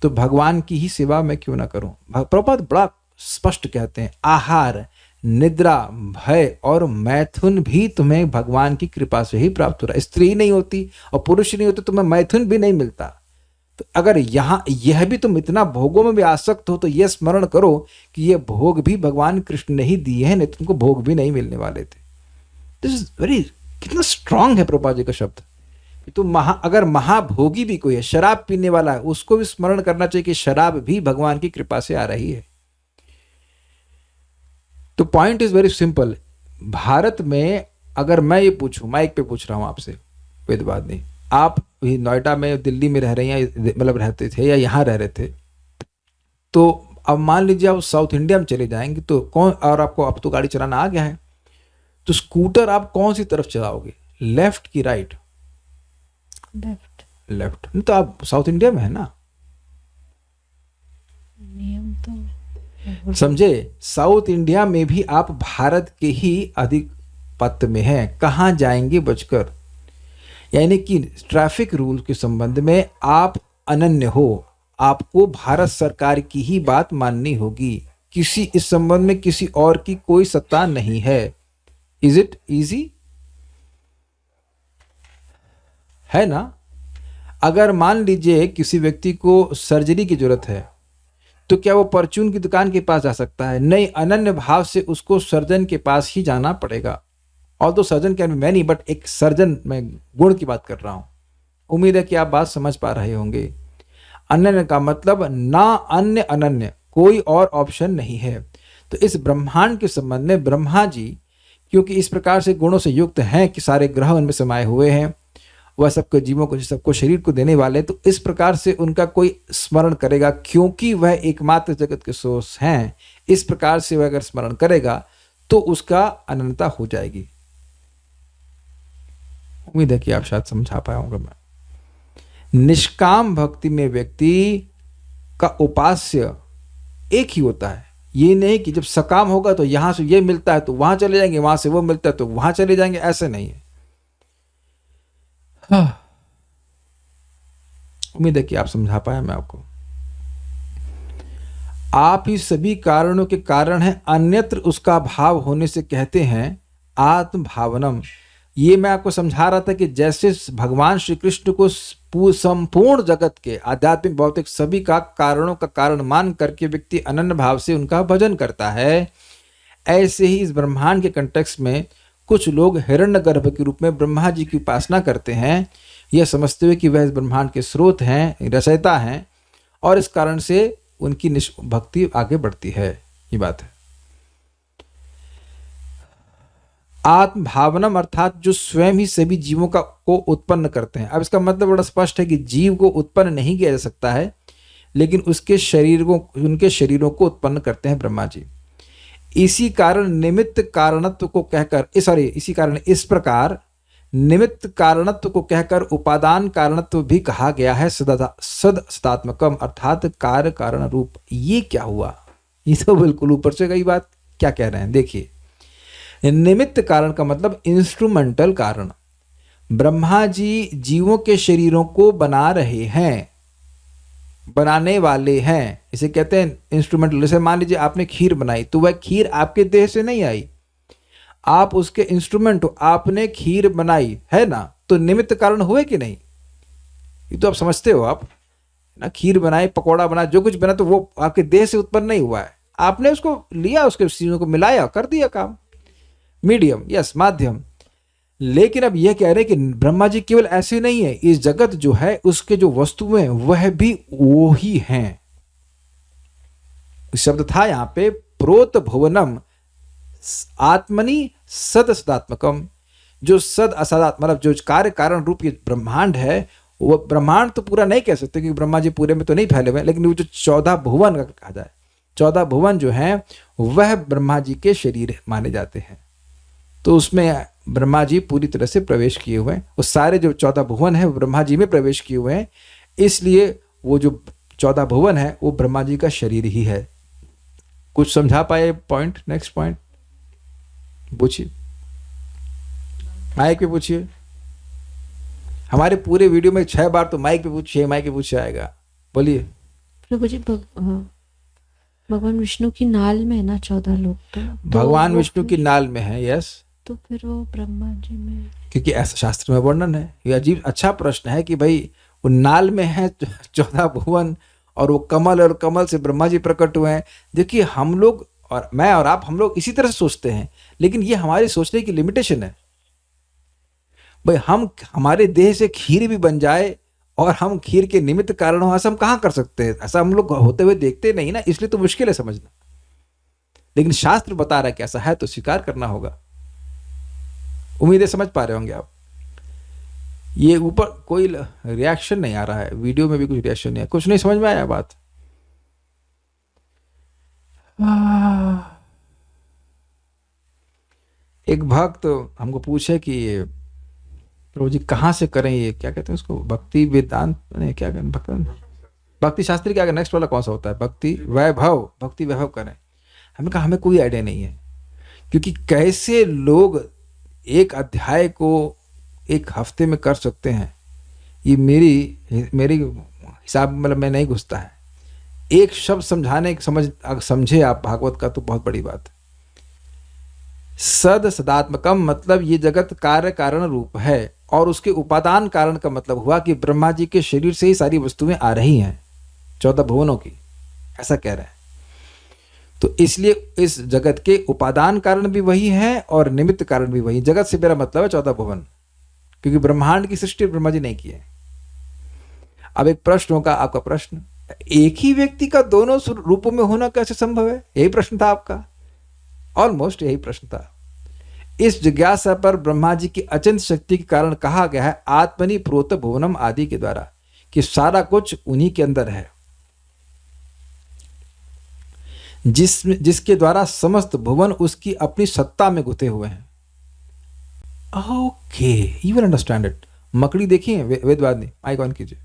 तो भगवान की ही सेवा मैं क्यों ना करूं? प्रभुपाद बड़ा स्पष्ट कहते हैं, आहार, निद्रा, भय और मैथुन भी तुम्हें भगवान की कृपा से ही प्राप्त हो रहा है। स्त्री नहीं होती और पुरुष नहीं होते, तुम्हें मैथुन भी नहीं मिलता। तो अगर यह भी तुम इतना भोगों में भी आसक्त हो, तो यह स्मरण करो कि यह भोग भी भगवान कृष्ण ने ही दिए हैं, नहीं तुमको भोग भी नहीं मिलने वाले थे। दिस इज वेरी कितना स्ट्रांग है प्रभुपाद जी का शब्द। तो अगर महाभोगी भी कोई है, शराब पीने वाला है, उसको भी स्मरण करना चाहिए कि शराब भी भगवान की कृपा से आ रही है। तो point is very simple. Bharat में अगर मैं ये पूछूं, माइक पे पूछ रहा हूं आपसे, कोई बात नहीं, आप भी नोएडा में, दिल्ली में रह रहे हैं, या मतलब रहते थे या यहाँ रह रहे थे, तो अब मान लीजिए आप साउथ इंडिया में चले जाएंगे तो कौन, और आपको अब तो गाड़ी चलाना आ गया है, तो स्कूटर आप कौन सी तरफ चलाओगे, लेफ्ट की राइट? लेफ्ट। लेफ्ट। नहीं तो आप साउथ इंडिया में है ना, नियम तो समझे? साउथ इंडिया में भी आप भारत के ही अधिक पथ में हैं, कहाँ जाएंगे बचकर? यानी कि ट्रैफिक रूल के संबंध में आप अनन्य हो, आपको भारत सरकार की ही बात माननी होगी, किसी इस संबंध में किसी और की कोई सत्ता नहीं है। Is it easy? है ना? अगर मान लीजिए किसी व्यक्ति को सर्जरी की जरूरत है, तो क्या वो परचून की दुकान के पास जा सकता है? नहीं, अनन्य भाव से उसको सर्जन के पास ही जाना पड़ेगा। और तो surgeon can be many, but एक सर्जन, मैं गुण की बात कर रहा हूं। उम्मीद है कि आप बात समझ पा रहे होंगे। अनन्य का मतलब ना अन्य अनन्य, कोई और ऑप्शन नहीं है। तो इस ब्रह्मांड के संबंध में ब्रह्मा जी क्योंकि इस प्रकार से गुणों से युक्त हैं कि सारे ग्रह उनमें समाये हुए हैं, वह सबको जीवों को, सबको शरीर को देने वाले, तो इस प्रकार से उनका कोई स्मरण करेगा, क्योंकि वह एकमात्र जगत के सोर्स हैं। इस प्रकार से वह अगर स्मरण करेगा तो उसका अनंतता हो जाएगी। उम्मीद है कि आप शायद समझा पाया होगा मैं। निष्काम भक्ति में व्यक्ति का उपास्य एक ही होता है। ये नहीं कि जब सकाम होगा तो यहां से ये मिलता है तो वहां चले जाएंगे, वहां से वो मिलता है तो वहां चले जाएंगे, ऐसे नहीं है। उम्मीद है कि आप समझा पाया मैं आपको। आप ही सभी कारणों के कारण हैं, अन्यत्र उसका भाव होने से कहते हैं आत्म भावनम। ये मैं आपको समझा रहा था कि जैसे भगवान श्री कृष्ण को संपूर्ण जगत के आध्यात्मिक भौतिक सभी का कारणों का कारण मान करके व्यक्ति अनन्य भाव से उनका भजन करता है, ऐसे ही इस ब्रह्मांड के कंटेक्स्ट में कुछ लोग हिरण्यगर्भ के रूप में ब्रह्मा जी की उपासना करते हैं, यह समझते हुए कि वह इस ब्रह्मांड के स्रोत हैं, रचयिता हैं, और इस कारण से उनकी भक्ति आगे बढ़ती है। ये बात है। आत्म भावनम अर्थात जो स्वयं ही सभी जीवों को उत्पन्न करते हैं। अब इसका मतलब बड़ा स्पष्ट है कि जीव को उत्पन्न नहीं किया जा सकता है, लेकिन उसके उनके शरीरों को उत्पन्न करते हैं ब्रह्मा जी। इसी कारण निमित्त कारणत्व को कहकर इस प्रकार निमित्त कारणत्व को कहकर उपादान कारणत्व भी कहा गया है सदात्मकम, अर्थात कार्य कारण रूप। ये क्या हुआ? ये तो बिल्कुल ऊपर से गई बात। क्या कह रहे हैं देखिए, निमित्त कारण का मतलब इंस्ट्रूमेंटल कारण। ब्रह्मा जी जीवों के शरीरों को बना रहे हैं, बनाने वाले हैं, इसे कहते हैं इंस्ट्रूमेंटल। जैसे मान लीजिए आपने खीर बनाई, तो वह खीर आपके देह से नहीं आई, आप उसके इंस्ट्रूमेंट हो, आपने खीर बनाई है ना, तो निमित्त कारण हुए कि नहीं? ये तो आप समझते हो आप ना, खीर बनाई, पकौड़ा बना, जो कुछ बना तो वो आपके देह से उत्पन्न नहीं हुआ है, आपने उसको लिया, उसके चीजों को मिलाया, कर दिया काम, मीडियम, यस, माध्यम। लेकिन अब यह कह रहे हैं कि ब्रह्मा जी केवल ऐसे नहीं है, इस जगत जो है उसके जो वस्तुएं वह भी वो ही हैं। शब्द था यहां पे प्रोत भुवनम आत्मनि सद सदात्मकम। जो सद असदात्म मतलब जो कार्य कारण रूप ये ब्रह्मांड है, वो ब्रह्मांड तो पूरा नहीं कह सकते क्योंकि ब्रह्मा जी पूरे में तो नहीं फैले हुए, लेकिन वो जो 14 भुवन का कहा जाए, 14 भुवन जो हैं वह ब्रह्मा जी के शरीर माने जाते हैं। तो उसमें ब्रह्मा जी पूरी तरह से प्रवेश किए हुए हैं, वो सारे जो 14 भुवन है वो ब्रह्मा जी में प्रवेश किए हुए हैं, इसलिए वो जो 14 भुवन है वो ब्रह्मा जी का शरीर ही है। कुछ समझा पाए पॉइंट? नेक्स्ट पॉइंट पूछिए, माइक पे पूछिए। हमारे पूरे वीडियो में 6 बार तो माइक पे पूछिए आएगा। बोलिए। प्रभु जी, भगवान विष्णु की नाल में है ना 14 लोग, तो भगवान विष्णु की नाल में है, यस, तो फिर वो ब्रह्मा जी में, क्योंकि ऐसा शास्त्र में वर्णन है। ये अजीब अच्छा प्रश्न है कि भाई वो नाल में है 14 भुवन, और वो कमल, और कमल से ब्रह्मा जी प्रकट हुए हैं। देखिए हम लोग और मैं और आप, हम लोग इसी तरह से सोचते हैं, लेकिन ये हमारी सोचने की लिमिटेशन है। भाई हम हमारे देह से खीर भी बन जाए और हम खीर के निमित्त कारण हो, ऐसा हम कहाँ कर सकते हैं? ऐसा हम लोग होते हुए देखते नहीं ना, इसलिए तो मुश्किल है समझना। लेकिन शास्त्र बता रहा है कि ऐसा है तो स्वीकार करना होगा। उम्मीद है समझ पा रहे होंगे आप। ये ऊपर कोई रिएक्शन नहीं आ रहा है, वीडियो में भी कुछ रिएक्शन नहीं है, कुछ नहीं समझ में आया बात। एक भक्त हमको पूछे कि प्रभु जी कहाँ से करें, ये क्या कहते हैं उसको, भक्ति वेदांत नहीं क्या कहते, भक्ति शास्त्री क्या, नेक्स्ट वाला कौन सा होता है, भक्ति वैभव करें। हमें कहा हमें कोई आइडिया नहीं है, क्योंकि कैसे लोग एक अध्याय को एक हफ्ते में कर सकते हैं, ये मेरी हिसाब मतलब मैं नहीं घुसता है। एक शब्द समझाने समझे आप भागवत का तो बहुत बड़ी बात है। सदात्मकम मतलब ये जगत कार्य कारण रूप है, और उसके उपादान कारण का मतलब हुआ कि ब्रह्मा जी के शरीर से ही सारी वस्तुएं आ रही हैं, 14 भुवनों की, ऐसा कह रहे हैं। तो इसलिए इस जगत के उपादान कारण भी वही है और निमित्त कारण भी वही। जगत से मेरा मतलब है 14 भुवन, क्योंकि ब्रह्मांड की सृष्टि ब्रह्मा जी नहीं की है। अब एक प्रश्न होगा आपका, प्रश्न एक ही व्यक्ति का दोनों रूपों में होना कैसे संभव है? यही प्रश्न था आपका, ऑलमोस्ट यही प्रश्न था। इस जिज्ञासा पर ब्रह्मा जी की अचिंत शक्ति के कारण कहा गया है आत्मनि प्रोत भुवनम आदि के द्वारा, कि सारा कुछ उन्हीं के अंदर है, जिसके द्वारा समस्त भुवन उसकी अपनी सत्ता में गुथे हुए हैं। Okay, you will understand it. मकड़ी देखी है वेदवादी, माइक ऑन कीजिए।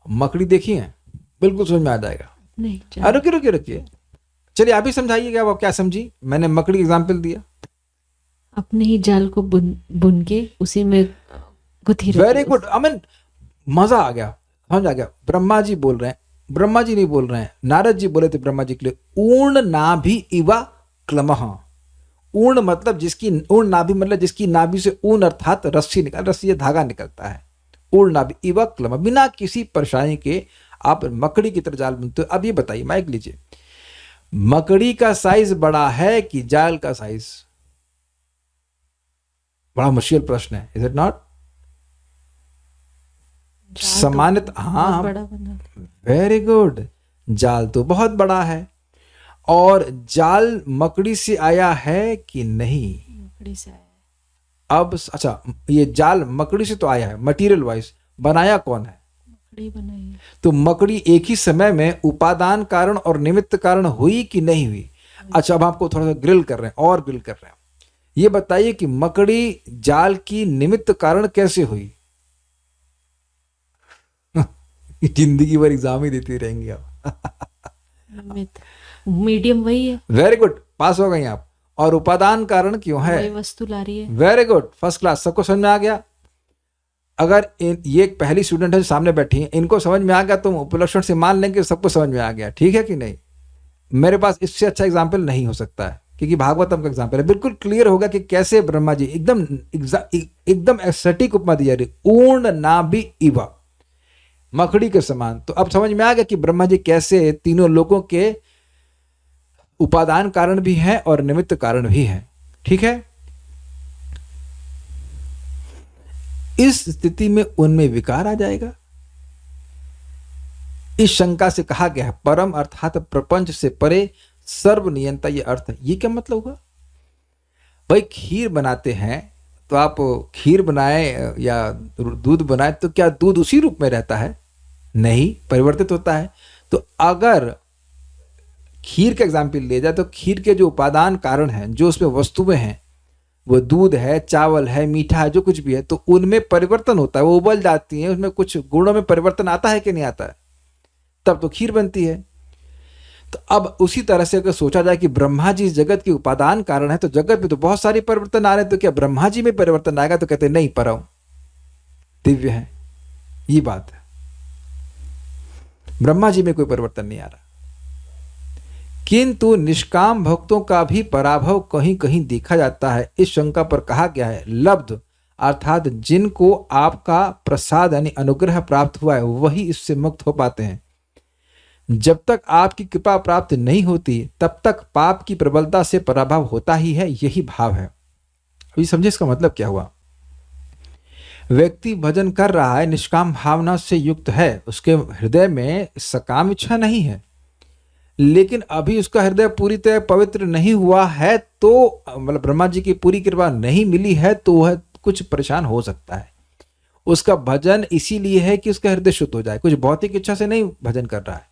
मकड़ी देखी है, बिल्कुल समझ में आ जाएगा। नहीं, रुकिए, चलिए आप ही समझाइएगा, आप क्या समझी? मैंने मकड़ी एग्जाम्पल दिया, अपने ही जाल को बुन के उसी में गुथी रहती है। वेरी गुड, आई मीन मजा आ गया, समझ आ गया। ब्रह्मा जी बोल रहे हैं, ब्रह्मा जी नहीं बोल रहे हैं, नारद जी बोले थे ब्रह्मा जी के लिए, ऊर्ण नाभि इवा क्लमः। ऊर्ण मतलब जिसकी, ऊर्ण नाभि मतलब जिसकी नाभि से ऊन अर्थात रस्सी या धागा निकलता है। ऊर्ण नाभि इवा क्लमः, बिना किसी परेशानी के आप मकड़ी की तरह जाल बुनते हो। अब ये बताइए, माइक लीजिए, मकड़ी का साइज बड़ा है कि जाल का साइज? बड़ा मुश्किल प्रश्न है, इज इट नॉट? सामान्यतः हाँ, वेरी गुड, जाल तो बहुत बड़ा है। और जाल मकड़ी से आया है कि नहीं? मकड़ी से आया। अब अच्छा, ये जाल मकड़ी से तो आया है, मटेरियल वाइज बनाया कौन है? मकड़ी बनाई। तो मकड़ी एक ही समय में उपादान कारण और निमित्त कारण हुई कि नहीं हुई? अच्छा, अब आपको थोड़ा सा ग्रिल कर रहे हैं, ये बताइए कि मकड़ी जाल की निमित्त कारण कैसे हुई? जिंदगी भर एग्जाम ही देती रहेंगी आप। मीडियम वही है। वेरी गुड, पास हो गई आप। और उपादान कारण क्यों है? वही वस्तु ला रही है। वेरी गुड, फर्स्ट क्लास, सबको समझ में आ गया। अगर ये पहली स्टूडेंट है जो सामने बैठी है, इनको समझ में आ गया तो उपलक्षण से मान लेंगे सबको समझ में आ गया, ठीक है कि नहीं? मेरे पास इससे अच्छा एग्जाम्पल नहीं हो सकता है, क्योंकि भागवतम का एग्जाम्पल है, बिल्कुल क्लियर होगा कि कैसे ब्रह्मा जी एकदम एस्थेटिक उपमा दी जा रही, ऊर्ण नाभि इवा, मकड़ी के समान। तो अब समझ में आ गया कि ब्रह्मा जी कैसे तीनों लोगों के उपादान कारण भी हैं और निमित्त कारण भी हैं, ठीक है? इस स्थिति में उनमें विकार आ जाएगा। इस शंका से कहा गया है परम अर्थात प्रपंच से परे सर्वनियंता, ये अर्थ है। ये क्या मतलब हुआ? भाई खीर बनाते हैं तो आप खीर बनाए या दूध बनाए तो क्या दूध उसी रूप में रहता है? नहीं, परिवर्तित होता है। तो अगर खीर का एग्जाम्पल लिया जाए तो खीर के जो उपादान कारण हैं, जो उसमें वस्तुएं हैं, वो दूध है, चावल है, मीठा है, जो कुछ भी है, तो उनमें परिवर्तन होता है, वो उबल जाती हैं, उसमें कुछ गुणों में परिवर्तन आता है कि नहीं आता है? तब तो खीर बनती है। तो अब उसी तरह से अगर सोचा जाए कि ब्रह्मा जी इस जगत के उपादान कारण है, तो जगत में तो बहुत सारे परिवर्तन आ रहे हैं, तो क्या ब्रह्मा जी में परिवर्तन आएगा? तो कहते नहीं, परम दिव्य है, ये बात है, ब्रह्मा जी में कोई परिवर्तन नहीं आ रहा। किंतु निष्काम भक्तों का भी पराभव कहीं कहीं देखा जाता है। इस शंका पर कहा गया है लब्ध अर्थात जिनको आपका प्रसाद यानी अनुग्रह प्राप्त हुआ है वही इससे मुक्त हो पाते हैं। जब तक आपकी कृपा प्राप्त नहीं होती तब तक पाप की प्रबलता से पराभव होता ही है, यही भाव है। अभी समझे इसका मतलब क्या हुआ? व्यक्ति भजन कर रहा है, निष्काम भावना से युक्त है, उसके हृदय में सकाम इच्छा नहीं है, लेकिन अभी उसका हृदय पूरी तरह पवित्र नहीं हुआ है, तो मतलब ब्रह्मा जी की पूरी कृपा नहीं मिली है, तो वह कुछ परेशान हो सकता है। उसका भजन इसीलिए है कि उसका हृदय शुद्ध हो जाए, कुछ भौतिक इच्छा से नहीं भजन कर रहा है,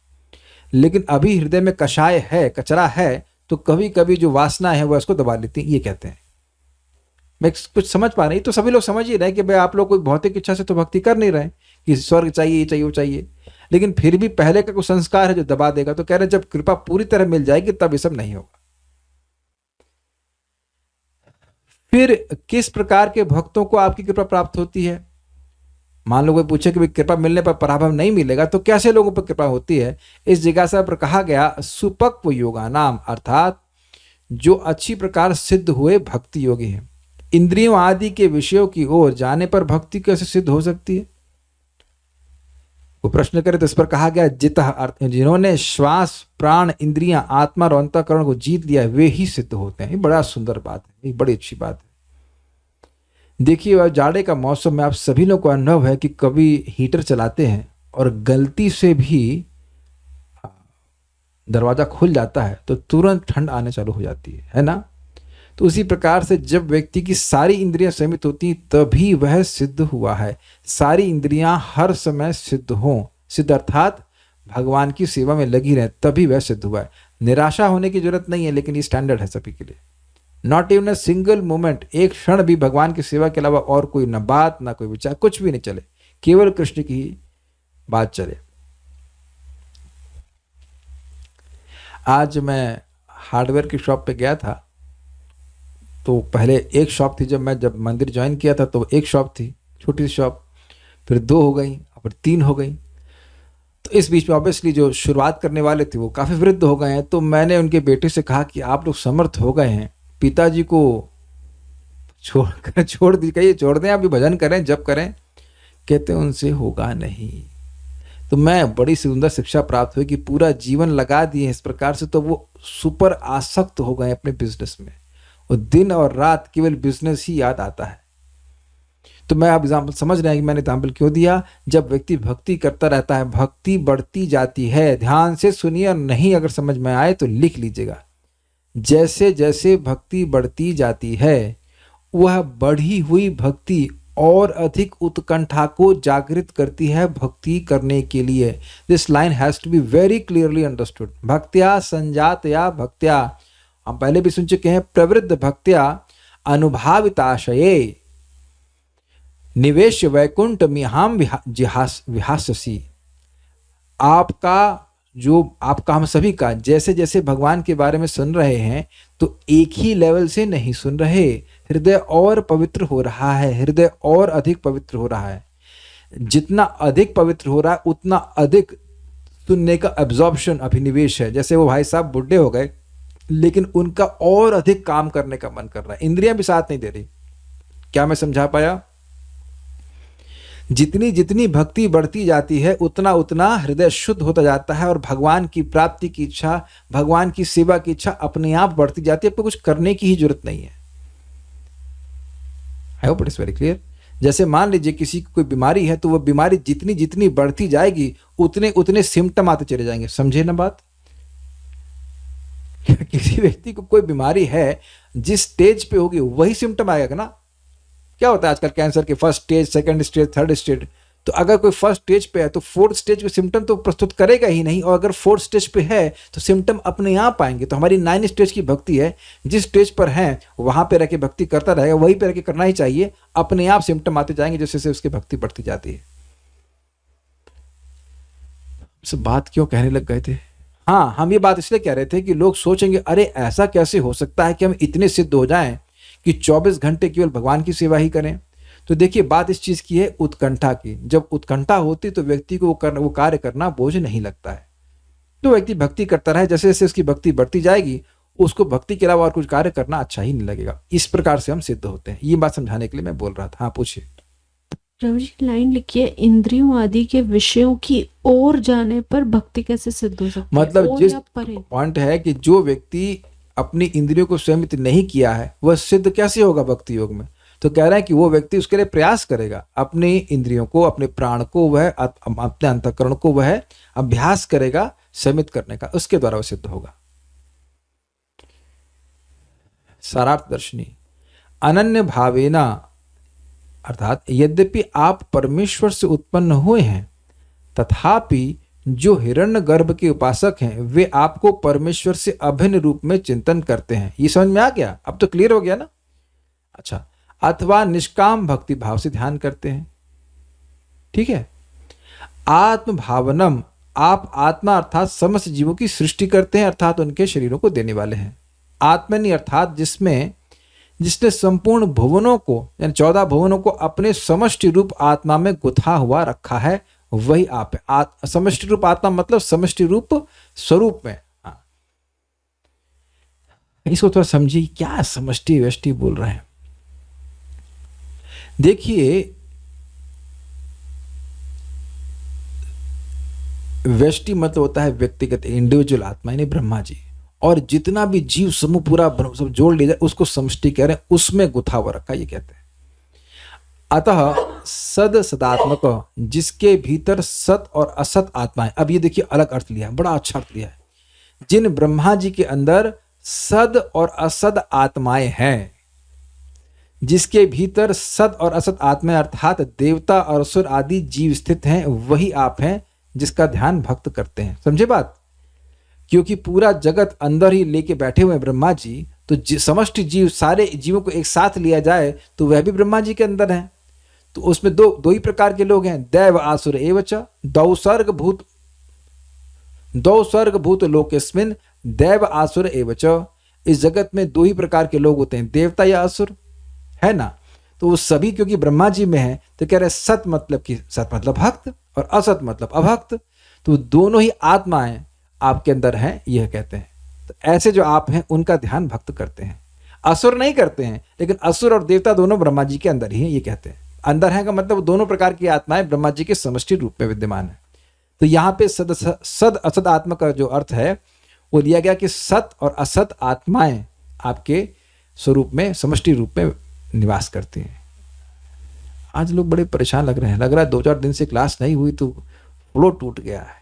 लेकिन अभी हृदय में कषाय है, कचरा है, तो कभी कभी जो वासना है वह उसको दबा लेती है। ये कहते हैं, मैं कुछ समझ पा रही, तो सभी लोग समझ ही रहे कि भाई आप लोग कोई भौतिक इच्छा से तो भक्ति कर नहीं रहे कि स्वर्ग चाहिए, ये चाहिए, वो चाहिए, लेकिन फिर भी पहले का कुछ संस्कार है जो दबा देगा। तो कह रहे जब कृपा पूरी तरह मिल जाएगी तब ये सब नहीं होगा। फिर किस प्रकार के भक्तों को आपकी कृपा प्राप्त होती है? मान लो कोई पूछे कि कृपा मिलने पर पराभव नहीं मिलेगा, तो कैसे लोगों पर कृपा होती है? इस जिज्ञासा पर कहा गया सुपक्व योगा नाम, अर्थात जो अच्छी प्रकार सिद्ध हुए भक्ति योगी हैं। इंद्रियों आदि के विषयों की ओर जाने पर भक्ति कैसे सिद्ध हो सकती है? वो प्रश्न करे तो इस पर कहा गया जितः, जिन्होंने श्वास, प्राण, इंद्रियां, आत्मा और अंतःकरण को जीत लिया वे ही सिद्ध होते हैं। ये बड़ा सुंदर बात है, ये बड़ी अच्छी बात है। देखिए जाड़े का मौसम में आप सभी लोगों को अनुभव है कि कभी हीटर चलाते हैं और गलती से भी दरवाजा खुल जाता है तो तुरंत ठंड आने चालू हो जाती है ना? तो उसी प्रकार से जब व्यक्ति की सारी इंद्रियां संयमित होती तभी वह सिद्ध हुआ है। सारी इंद्रियां हर समय सिद्ध हों, सिद्ध अर्थात भगवान की सेवा में लगी रहे, तभी वह सिद्ध हुआ है। निराशा होने की जरूरत नहीं है, लेकिन ये स्टैंडर्ड है सभी के लिए। Not even a single moment, एक क्षण भी भगवान की सेवा के अलावा और कोई न बात, ना कोई विचार, कुछ भी नहीं चले, केवल कृष्ण की ही बात चले। आज मैं हार्डवेयर की शॉप पे गया था, तो पहले एक शॉप थी, जब मंदिर ज्वाइन किया था तो एक शॉप थी, छोटी सी शॉप, फिर 2 हो गई, फिर 3 हो गई। तो इस बीच में ऑब्वियसली जो शुरुआत करने वाले थे वो काफ़ी वृद्ध हो गए हैं। तो मैंने उनके बेटे से कहा कि आप लोग समर्थ हो गए हैं, पिताजी को छोड़ दीजिए, छोड़ दें, अभी भजन करें, जप करें। कहते उनसे होगा नहीं। तो मैं बड़ी सुंदर शिक्षा प्राप्त हुई कि पूरा जीवन लगा दिए इस प्रकार से, तो वो सुपर आसक्त हो गए अपने बिजनेस में, और दिन और रात केवल बिजनेस ही याद आता है। तो मैं अब एग्जाम्पल समझ रहे हैं कि मैंने एग्जाम्पल क्यों दिया। जब व्यक्ति भक्ति करता रहता है, भक्ति बढ़ती जाती है। ध्यान से सुनिए, और नहीं अगर समझ में आए तो लिख लीजिएगा। जैसे जैसे भक्ति बढ़ती जाती है, वह बढ़ी हुई भक्ति और अधिक उत्कंठा को जागृत करती है भक्ति करने के लिए। This line has to be very clearly understood. भक्त्या संजातया भक्त्या, हम पहले भी सुन चुके हैं, प्रवृद्ध भक्त्या अनुभाविताशये निवेश वैकुंठ मिहाम विहाससी। आपका हम सभी का जैसे जैसे भगवान के बारे में सुन रहे हैं, तो एक ही लेवल से नहीं सुन रहे। हृदय और पवित्र हो रहा है, हृदय और अधिक पवित्र हो रहा है। जितना अधिक पवित्र हो रहा है उतना अधिक सुनने का एब्जॉर्प्शन, अभिनिवेश है। जैसे वो भाई साहब बुढ़े हो गए, लेकिन उनका और अधिक काम करने का मन कर रहा है, इंद्रियां भी साथ नहीं दे रही। क्या मैं समझा पाया? जितनी जितनी भक्ति बढ़ती जाती है उतना उतना हृदय शुद्ध होता जाता है, और भगवान की प्राप्ति की इच्छा, भगवान की सेवा की इच्छा अपने आप बढ़ती जाती है। आपको कुछ करने की ही जरूरत नहीं है। I hope it is very clear. जैसे मान लीजिए किसी को कोई बीमारी है, तो वह बीमारी जितनी जितनी बढ़ती जाएगी उतने उतने सिम्टम आते चले जाएंगे। समझे ना बात? किसी व्यक्ति को कोई बीमारी है, जिस स्टेज पे होगी वही सिम्टम आएगा ना। क्या होता है आजकल कैंसर के first stage, second stage, third stage. तो अगर कोई फर्स्ट स्टेज पे है तो फोर्थ स्टेज के सिम्टम तो प्रस्तुत करेगा ही नहीं, और अगर फोर्थ स्टेज पे है तो सिम्टम अपने आप आएंगे। तो हमारी 9 स्टेज की भक्ति है, जिस स्टेज पर है वहां पे रह के भक्ति करता रहेगा, वहीं पे रह के करना ही चाहिए। अपने आप सिम्टम आते जाएंगे जैसे जैसे उसकी भक्ति बढ़ती जाती है। सब बात क्यों कहने लग गए थे? हाँ, हम ये बात इसलिए कह रहे थे कि लोग सोचेंगे अरे ऐसा कैसे हो सकता है कि हम इतने सिद्ध हो जाएं कि 24 घंटे केवल भगवान की सेवा ही करें। तो देखिए बात इस चीज की है, उत्कंठा की। जब उत्कंठा होती तो व्यक्ति को वो कार्य करना बोझ नहीं लगता है। तो व्यक्ति भक्ति करता रहे, जैसे जैसे उसकी भक्ति बढ़ती जाएगी उसको भक्ति के अलावा और कुछ कार्य करना अच्छा ही नहीं लगेगा। इस प्रकार से हम सिद्ध होते हैं। ये बात समझाने के लिए मैं बोल रहा था। हाँ पूछिए। प्रभु जी लाइन लिखिए, इंद्रियों आदि के विषयों की ओर जाने पर भक्ति कैसे सिद्ध हो सकती है? मतलब जिस पॉइंट है कि जो व्यक्ति अपनी इंद्रियों को संयमित नहीं किया है वह सिद्ध कैसे होगा भक्ति योग में? तो कह रहे हैं कि वो व्यक्ति उसके लिए प्रयास करेगा, अपनी इंद्रियों को, अपने प्राण को वह, अपने अंतःकरण को वह अभ्यास करेगा संयमित करने का, उसके द्वारा वो सिद्ध होगा। सारार्थ दर्शनी अनन्य भावेना, अर्थात यद्यपि आप परमेश्वर से उत्पन्न हुए हैं, तथापि जो हिरण्यगर्भ के उपासक हैं वे आपको परमेश्वर से अभिन्न रूप में चिंतन करते हैं। ये समझ में आ गया? अब तो क्लियर हो गया ना? अच्छा, अथवा निष्काम भक्ति भाव से ध्यान करते हैं। ठीक है। आत्म भावनम, आप आत्मा अर्थात समस्त जीवों की सृष्टि करते हैं, अर्थात उनके शरीरों को देने वाले हैं। आत्मनि अर्थात जिसने संपूर्ण भुवनों को, यानी 14 भुवनों को अपने समष्टि रूप आत्मा में गुथा हुआ रखा है, वही आप है। समष्टि रूप आत्मा मतलब समष्टि रूप स्वरूप में। हाँ, इसको थोड़ा समझिए, क्या समष्टि व्यष्टि बोल रहे हैं। देखिए, व्यष्टि मतलब होता है व्यक्तिगत, इंडिविजुअल आत्मा, यानी ब्रह्मा जी, और जितना भी जीव समूह पूरा सब जोड़ लिया जाए उसको समष्टि कह रहे हैं, उसमें गुथा हुआ रखा, ये कहते हैं। अतः सद सदात्मक, जिसके भीतर सत और असत आत्मा है। अब ये देखिए अलग अर्थ लिया है, बड़ा अच्छा अर्थ लिया है। जिन ब्रह्मा जी के अंदर सद और असद आत्माएं हैं, जिसके भीतर सत और असत आत्माएं अर्थात देवता और असुर आदि जीव स्थित हैं, वही आप हैं जिसका ध्यान भक्त करते हैं। समझे बात? क्योंकि पूरा जगत अंदर ही लेके बैठे हुए ब्रह्मा जी, तो समष्टि जीव, सारे जीवों को एक साथ लिया जाए तो वह भी ब्रह्मा जी के अंदर हैं। तो उसमें दो ही प्रकार के लोग हैं, दैव आसुर एवच। दौ सर्ग भूत लोकेस्मिन दैव आसुर एवच। इस जगत में 2 ही प्रकार के लोग होते हैं, देवता या असुर, है ना? तो वो सभी क्योंकि ब्रह्मा जी में है, तो कह रहे सत मतलब भक्त और असत मतलब अभक्त, तो दोनों ही आत्माएं आपके अंदर हैं, यह कहते हैं। तो ऐसे जो आप हैं उनका ध्यान भक्त करते हैं, असुर नहीं करते हैं, लेकिन असुर और देवता दोनों ब्रह्मा जी के अंदर ही हैं, ये कहते हैं। अंदर है का मतलब दोनों प्रकार की आत्माएं ब्रह्मा जी के समष्टि रूप में विद्यमान है। तो यहाँ पे सद असद आत्मा का जो अर्थ है वो दिया गया कि सत और असत आत्माएं आपके स्वरूप में, समष्टि रूप में निवास करती हैं। आज लोग बड़े परेशान लग रहे हैं, लग रहा है 2-4 दिन से क्लास नहीं हुई तो फ्लो टूट गया है।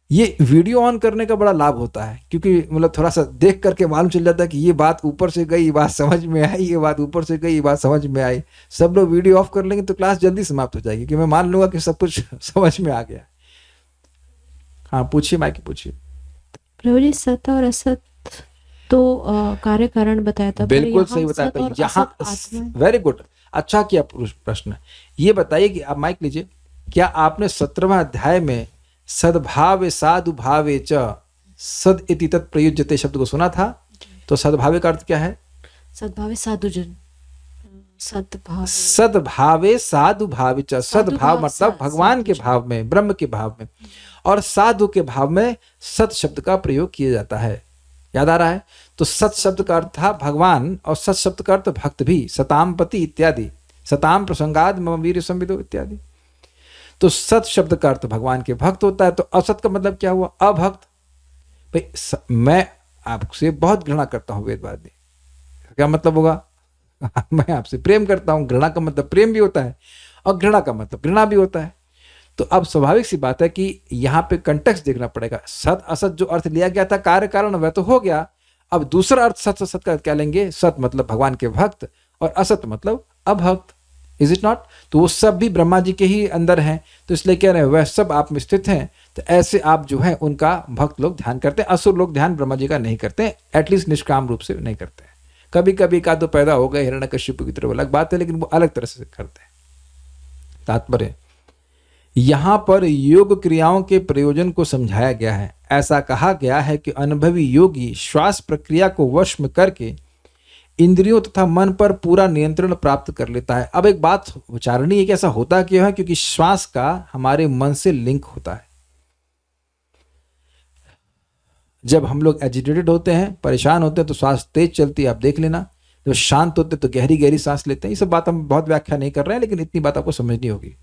ये वीडियो ऑन करने का बड़ा लाभ होता है, क्योंकि मतलब थोड़ा सा देख करके मालूम चल जाता है कि ये बात ऊपर से गई, ये बात समझ में आई, ये बात ऊपर से गई, ये बात समझ में आई। सब लोग वीडियो ऑफ कर लेंगे तो क्लास जल्दी समाप्त हो जाएगी, क्योंकि मैं मान लूंगा कि सब कुछ समझ में आ गया। हाँ पूछिए, माइक पूछिए। प्रभु जी, सत और असत तो कार्य कारण बताया था, बिल्कुल सही बताया था। यहाँ वेरी गुड, अच्छा किया प्रश्न। ये बताइए कि आप माइक लीजिए, क्या आपने 17वां अध्याय में सद्भावे साधु भावे च सद इति तत् प्रयुज्यते शब्द को सुना था? तो सद्भावे का अर्थ क्या है? सद्भावे साधुजन, सद्भावे साधु भावे च। सद्भाव मतलब भगवान के भाव में, ब्रह्म के भाव में, और साधु के भाव में सत शब्द का प्रयोग किया जाता है। याद आ रहा है? तो सत शब्द का अर्थ था भगवान, और सत शब्द का अर्थ भक्त भी, सताम पति इत्यादि, सताम प्रसंगाद मम वीर संविदो इत्यादि। तो सत शब्द का अर्थ भगवान के भक्त होता है। तो असत का मतलब क्या हुआ? अभक्त। भाई मैं आपसे बहुत घृणा करता हूं वेदवादी, क्या मतलब होगा? मैं आपसे प्रेम करता हूं। घृणा का मतलब प्रेम भी होता है, और घृणा का मतलब घृणा भी होता है। तो अब स्वाभाविक सी बात है कि यहाँ पे कंटेक्स्ट देखना पड़ेगा। सत असत जो अर्थ लिया गया था कार्य कारण, वह तो हो गया। अब दूसरा अर्थ सत असत का क्या लेंगे? सत मतलब भगवान के भक्त, और असत मतलब अभक्त। Is it not? तो वो सब भी ब्रह्मा जी के ही अंदर हैं, तो इसलिए कह रहे हैं वह सब आप में स्थित हैं। तो ऐसे आप जो है उनका भक्त लोग ध्यान करते हैं। असुर लोग ध्यान ब्रह्मा जी का नहीं करते, एटलीस्ट निष्काम रूप से नहीं करते हैं। कभी कभी का तो पैदा हो गए हिरण्यकश्यप की तरह, अलग बात है, लेकिन वो अलग तरह से करते हैं। तात्पर्य, यहां पर योग क्रियाओं के प्रयोजन को समझाया गया है। ऐसा कहा गया है कि अनुभवी योगी श्वास प्रक्रिया को वश में करके इंद्रियों तथा मन पर पूरा नियंत्रण प्राप्त कर लेता है। अब एक बात विचारणीय है कि ऐसा होता क्यों है? क्योंकि श्वास का हमारे मन से लिंक होता है। जब हम लोग एजिटेटेड होते हैं, परेशान होते हैं, तो श्वास तेज चलती है, आप देख लेना। जब शांत होते हैं तो गहरी गहरी सांस लेते हैं। ये सब बात हम बहुत व्याख्या नहीं कर रहे हैं, लेकिन इतनी बात आपको समझनी होगी।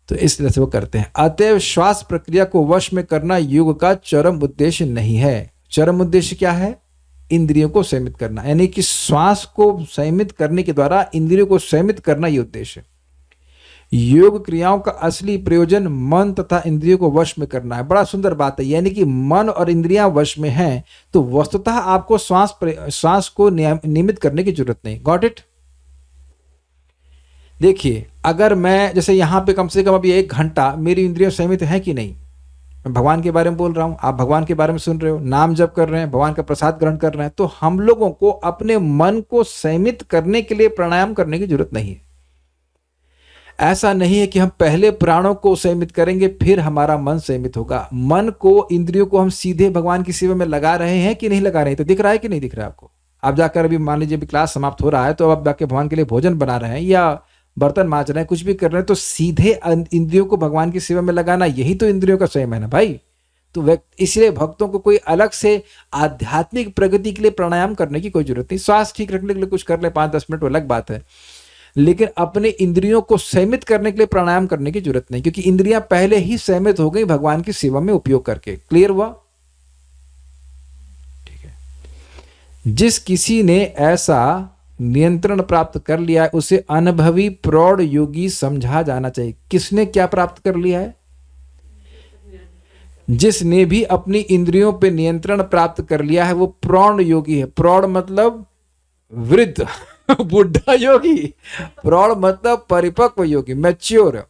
तो इस तरह से वो करते हैं। अतएव श्वास प्रक्रिया को वश में करना योग का चरम उद्देश्य नहीं है। चरम उद्देश्य क्या है? इंद्रियों को संयमित करना, यानी कि श्वास को संयमित करने के द्वारा इंद्रियों को संयमित करना ये उद्देश्य है। योग क्रियाओं का असली प्रयोजन मन तथा इंद्रियों को वश में करना है। बड़ा सुंदर बात है, यानी कि मन और इंद्रियां वश में हैं तो वस्तुतः आपको श्वास को नियमित करने की जरूरत नहीं। Got it? देखिए, अगर मैं जैसे यहां पे कम से कम अभी 1 घंटा मेरी इंद्रियां संयमित है कि नहीं, मैं भगवान के बारे में बोल रहा हूं, आप भगवान के बारे में सुन रहे हो, नाम जप कर रहे हैं, भगवान का प्रसाद ग्रहण कर रहे हैं, तो हम लोगों को अपने मन को संयमित करने के लिए प्राणायाम करने की जरूरत नहीं है। ऐसा नहीं है कि हम पहले प्राणों को संयमित करेंगे फिर हमारा मन संयमित होगा। मन को, इंद्रियों को हम सीधे भगवान की सेवा में लगा रहे हैं कि नहीं लगा रहे हैं, तो दिख रहा है कि नहीं दिख रहा है आपको? आप जाकर अभी मान लीजिए क्लास समाप्त हो रहा है तो आप जाके भगवान के लिए भोजन बना रहे हैं या बर्तन मांज रहे हैं, कुछ भी कर रहे हैं, तो सीधे इंद्रियों को भगवान की सेवा में लगाना, यही तो इंद्रियों का संयम है ना भाई। तो इसलिए भक्तों को कोई अलग से आध्यात्मिक प्रगति के लिए प्राणायाम करने की कोई जरूरत नहीं। स्वास्थ्य ठीक रखने के लिए कुछ कर ले 5-10 मिनट, वो अलग बात है, लेकिन अपने इंद्रियों को संयमित करने के लिए प्राणायाम करने की जरूरत नहीं, क्योंकि इंद्रियां पहले ही संयमित हो गई भगवान की सेवा में उपयोग करके। क्लियर हुआ? ठीक है। जिस किसी ने ऐसा नियंत्रण प्राप्त कर लिया है उसे अनुभवी प्रौढ़ योगी समझा जाना चाहिए। किसने क्या प्राप्त कर लिया है? जिसने भी अपनी इंद्रियों पे नियंत्रण प्राप्त कर लिया है वो प्रौढ़ योगी है। प्रौढ़ मतलब वृद्ध, बुढ़ा योगी, प्रौढ़ मतलब परिपक्व योगी, मैच्योर।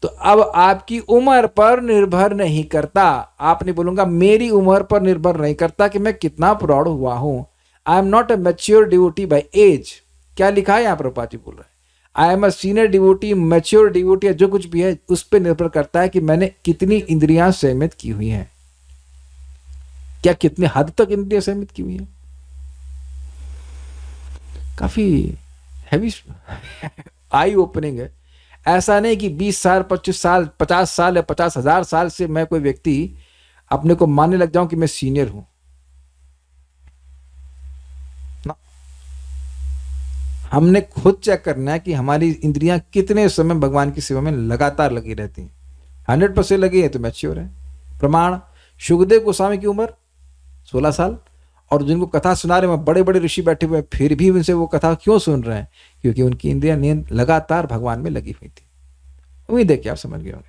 तो अब आपकी उम्र पर निर्भर नहीं करता, आप नहीं बोलूंगा मेरी उम्र पर निर्भर नहीं करता कि मैं कितना प्रौढ़ हुआ हूं। I am not a mature devotee by age. क्या लिखा है यहाँ प्रभुपाद जी बोल रहे हैं, I am a senior devotee, mature devotee, जो कुछ भी है उस पर निर्भर करता है कि मैंने कितनी इंद्रियां संयमित की हुई हैं, क्या कितने हद तक इंद्रियां संयमित की हुई हैं। काफी हैवी आई ओपनिंग है। ऐसा नहीं कि 20 साल 25 साल 50 साल या 50,000 साल से मैं कोई व्यक्ति अपने को मानने लग जाऊं कि मैं सीनियर हूं ना। हमने खुद चेक करना है कि हमारी इंद्रियां कितने समय भगवान की सेवा में लगातार लगी रहती हैं। 100% लगी है तो मैच्योर है। प्रमाण, सुखदेव गोस्वामी की उम्र 16 साल, और जिनको कथा सुना रहे हैं बड़े बड़े ऋषि बैठे हुए हैं, फिर भी उनसे वो कथा क्यों सुन रहे हैं? क्योंकि उनकी इंद्रियां लगातार भगवान में लगी हुई थी। उम्मीद है कि आप समझ गए होंगे।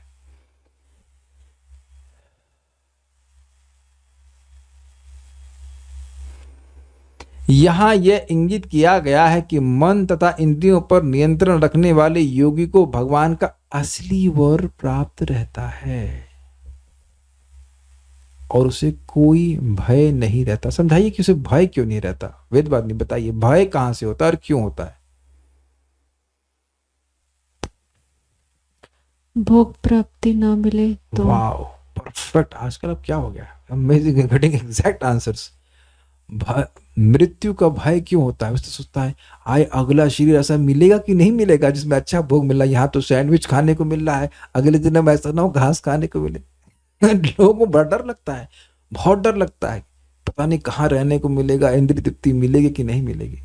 यहां यह इंगित किया गया है कि मन तथा इंद्रियों पर नियंत्रण रखने वाले योगी को भगवान का असली वर प्राप्त रहता है और उसे कोई भय नहीं रहता। समझाइए कि उसे भय क्यों नहीं रहता? वेदवाद नहीं, बताइए भय कहां से होता है और क्यों होता है? भोग प्राप्ति ना मिले तो। Wow, perfect. आजकल अब क्या हो गया, अमेजिंग, गेटिंग एग्जैक्ट आंसर्स। मृत्यु का भय क्यों होता है? उसने सोचता है आए अगला शरीर ऐसा मिलेगा कि नहीं मिलेगा जिसमें अच्छा भोग मिला, यहाँ तो सैंडविच खाने को मिल रहा है, अगले दिन हम ऐसा ना हो घास खाने को मिले। लोगों को बड़ा डर लगता है, बहुत डर लगता है, पता नहीं कहाँ रहने को मिलेगा, इंद्रिय तृप्ति मिलेगी कि नहीं मिलेगी।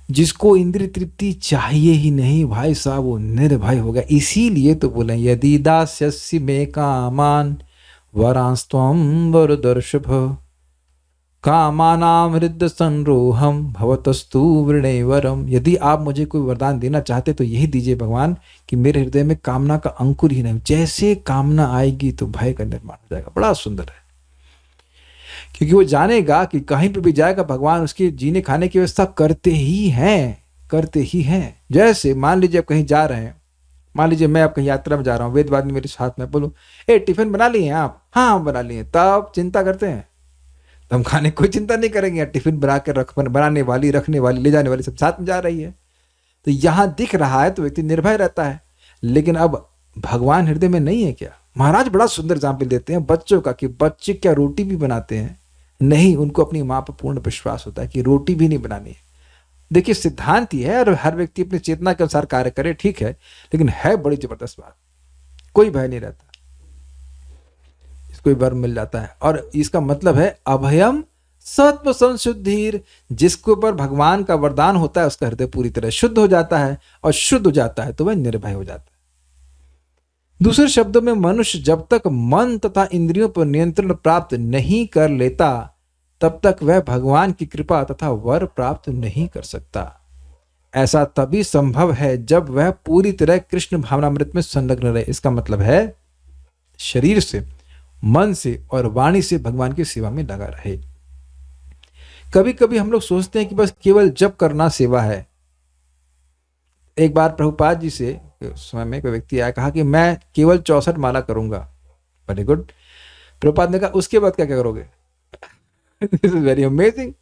जिसको इंद्रिय तृप्ति चाहिए ही नहीं भाई साहब, वो निर्भय हो गया। इसीलिए तो बोले यदि दास्यसि मे कामान वरांस्त्वं वरदर्शभ कामानाम हृदय संरोहम भवतस्तु वृणेवरम। यदि आप मुझे कोई वरदान देना चाहते तो यही दीजिए भगवान कि मेरे हृदय में कामना का अंकुर ही नहीं। जैसे कामना आएगी तो भय का निर्माण हो जाएगा। बड़ा सुंदर है, क्योंकि वो जानेगा कि कहीं पर भी जाएगा भगवान उसके जीने खाने की व्यवस्था करते ही हैं, करते ही हैं। जैसे मान लीजिए आप कहीं जा रहे हैं, मान लीजिए मैं आप कहीं यात्रा में जा रहा हूँ, वेदवाद मेरे साथ में, बोलूँ ए टिफिन बना लिए हैं आप? हाँ बना लिए। तब चिंता करते हैं, तो हम खाने कोई चिंता नहीं करेंगे। टिफिन बना कर बनाने वाली, रखने वाली, ले जाने वाली सब साथ में जा रही है। तो यहां दिख रहा है तो व्यक्ति निर्भय रहता है। लेकिन अब भगवान हृदय में नहीं है क्या? महाराज बड़ा सुंदर एग्जाम्पल देते हैं बच्चों का कि बच्चे क्या रोटी भी बनाते हैं? नहीं, उनको अपनी माँ पर पूर्ण विश्वास होता है कि रोटी भी नहीं बनानी है। देखिए सिद्धांत ही है और हर व्यक्ति अपनी चेतना के अनुसार कार्य करे, ठीक है, लेकिन है बड़ी जबरदस्त बात, कोई भय नहीं रहता, कोई वर मिल जाता है। और इसका मतलब है अभयम सत्व संशुद्धिर। जिसके ऊपर भगवान का वरदान होता है उसका हृदय पूरी तरह शुद्ध हो जाता है, और शुद्ध हो जाता है तो वह निर्भय हो जाता है। दूसरे शब्दों में मनुष्य जब तक मन तथा इंद्रियों पर नियंत्रण प्राप्त नहीं कर लेता तब तक वह भगवान की कृपा तथा वर प्राप्त नहीं कर सकता। ऐसा तभी संभव है जब वह पूरी तरह कृष्ण भावनामृत में संलग्न रहे। इसका मतलब है शरीर से, मन से और वाणी से भगवान की सेवा में लगा रहे। कभी कभी हम लोग सोचते हैं कि बस केवल जप करना सेवा है। एक बार प्रभुपाद जी से समय में कोई व्यक्ति आया, कहा कि मैं केवल 64 माला करूंगा। Very good. प्रभुपाद ने कहा उसके बाद क्या क्या करोगे? This is very amazing.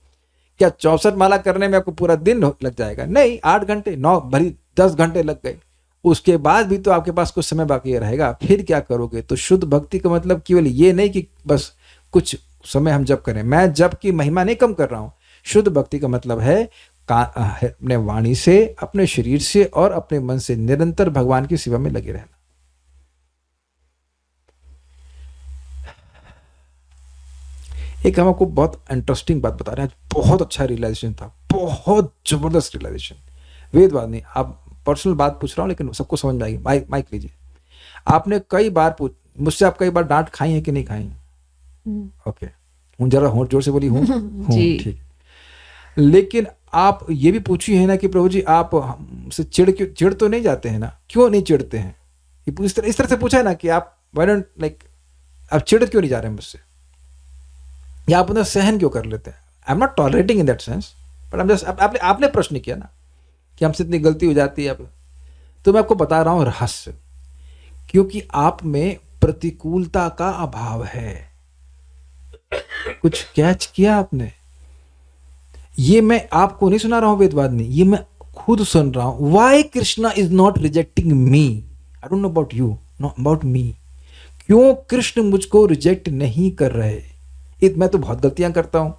क्या 64 माला करने में आपको पूरा दिन लग जाएगा? नहीं, 8 घंटे, 9 भरी 10 घंटे लग गए। उसके बाद भी तो आपके पास कुछ समय बाकी रहेगा, फिर क्या करोगे? तो शुद्ध भक्ति का मतलब केवल ये नहीं कि बस कुछ समय हम जप करें। मैं जप की महिमा नहीं कम कर रहा हूं। शुद्ध भक्ति का मतलब है अपने वाणी से, अपने शरीर से और अपने मन से निरंतर भगवान की सेवा में लगे रहना। एक हम आपको बहुत इंटरेस्टिंग बात बता रहे हैं। बहुत अच्छा रियलाइजेशन था, बहुत जबरदस्त रियलाइजेशन। वेदवाद नहीं, आप पर्सनल बात पूछ रहा हूं लेकिन सबको समझ में आएगी। माइक लीजिए। आपने कई बार मुझसे आप कई बार डांट खाई है कि नहीं खाई? ओके, हूँ जरा होंठ जोर से बोली हूँ। ठीक। लेकिन आप ये भी पूछी है ना कि प्रभु जी आप हमसे चिढ़ तो नहीं जाते हैं ना? क्यों नहीं चिढ़ते हैं? इस तरह से पूछा है ना कि आप आप चिढ़ क्यों नहीं जा रहे हैं मुझसे, या आप उन्हें सहन क्यों कर लेते हैं? I am not tolerating in that sense, but I am just, आपने प्रश्न किया ना कि हमसे इतनी गलती हो जाती है। तो मैं आपको बता रहा हूं रहस्य, क्योंकि आप में प्रतिकूलता का अभाव है। कुछ कैच किया आपने? ये मैं आपको नहीं सुना रहा हूं वेदवाद में, ये मैं खुद सुन रहा हूं। Why Krishna is not rejecting me? I don't know about you, not about me. क्यों कृष्ण मुझको रिजेक्ट नहीं कर रहे? मैं तो बहुत गलतियां करता हूं,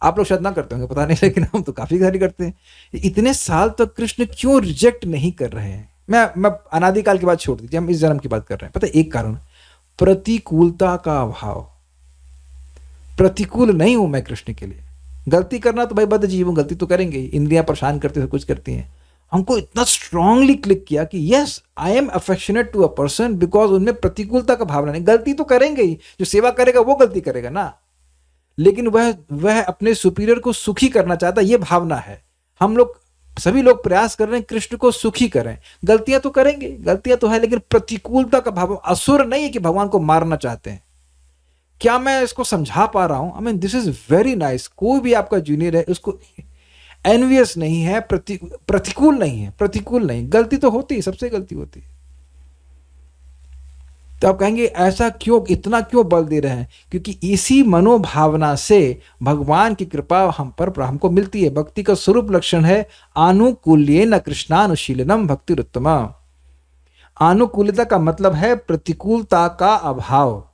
आप लोग शायद ना करते होंगे, पता नहीं, लेकिन हम तो काफी सारी करते हैं। इतने साल तक कृष्ण क्यों रिजेक्ट नहीं कर रहे हैं? मैं अनादिकाल की बात छोड़ दीजिए, हम इस जन्म की बात कर रहे हैं। पता है एक कारण, प्रतिकूलता का अभाव। प्रतिकूल नहीं हूं मैं कृष्ण के लिए। गलती करना तो भाई बद्ध जीव हूं, गलती तो करेंगे, इंद्रियां परेशान करते, सब कुछ करती हैं। हमको इतना स्ट्रांगली क्लिक किया कि yes I am affectionate to a person because उनमें प्रतिकूलता का भावना नहीं। गलती तो करेंगे ही, जो सेवा करेगा वो गलती करेगा ना, लेकिन वह अपने सुपीरियर को सुखी करना चाहता है, ये भावना है। हम लोग सभी लोग प्रयास कर रहे हैं कृष्ण को सुखी करें। गलतियां तो करेंगे, गलतियां तो है, लेकिन प्रतिकूलता का भाव। असुर नहीं है कि भगवान को मारना चाहते हैं। क्या मैं इसको समझा पा रहा हूं? I mean this is very nice. कोई भी आपका जूनियर है उसको एनवियस नहीं है, प्रतिकूल नहीं है, प्रतिकूल नहीं। गलती तो होती है, सबसे गलती होती है। तो आप कहेंगे ऐसा क्यों, इतना क्यों बल दे रहे हैं? क्योंकि इसी मनोभावना से भगवान की कृपा हमको मिलती है। भक्ति का स्वरूप लक्षण है आनुकूल्येन कृष्णानुशीलनम भक्तिरुत्तमा। आनुकूल्यता का मतलब है प्रतिकूलता का अभाव।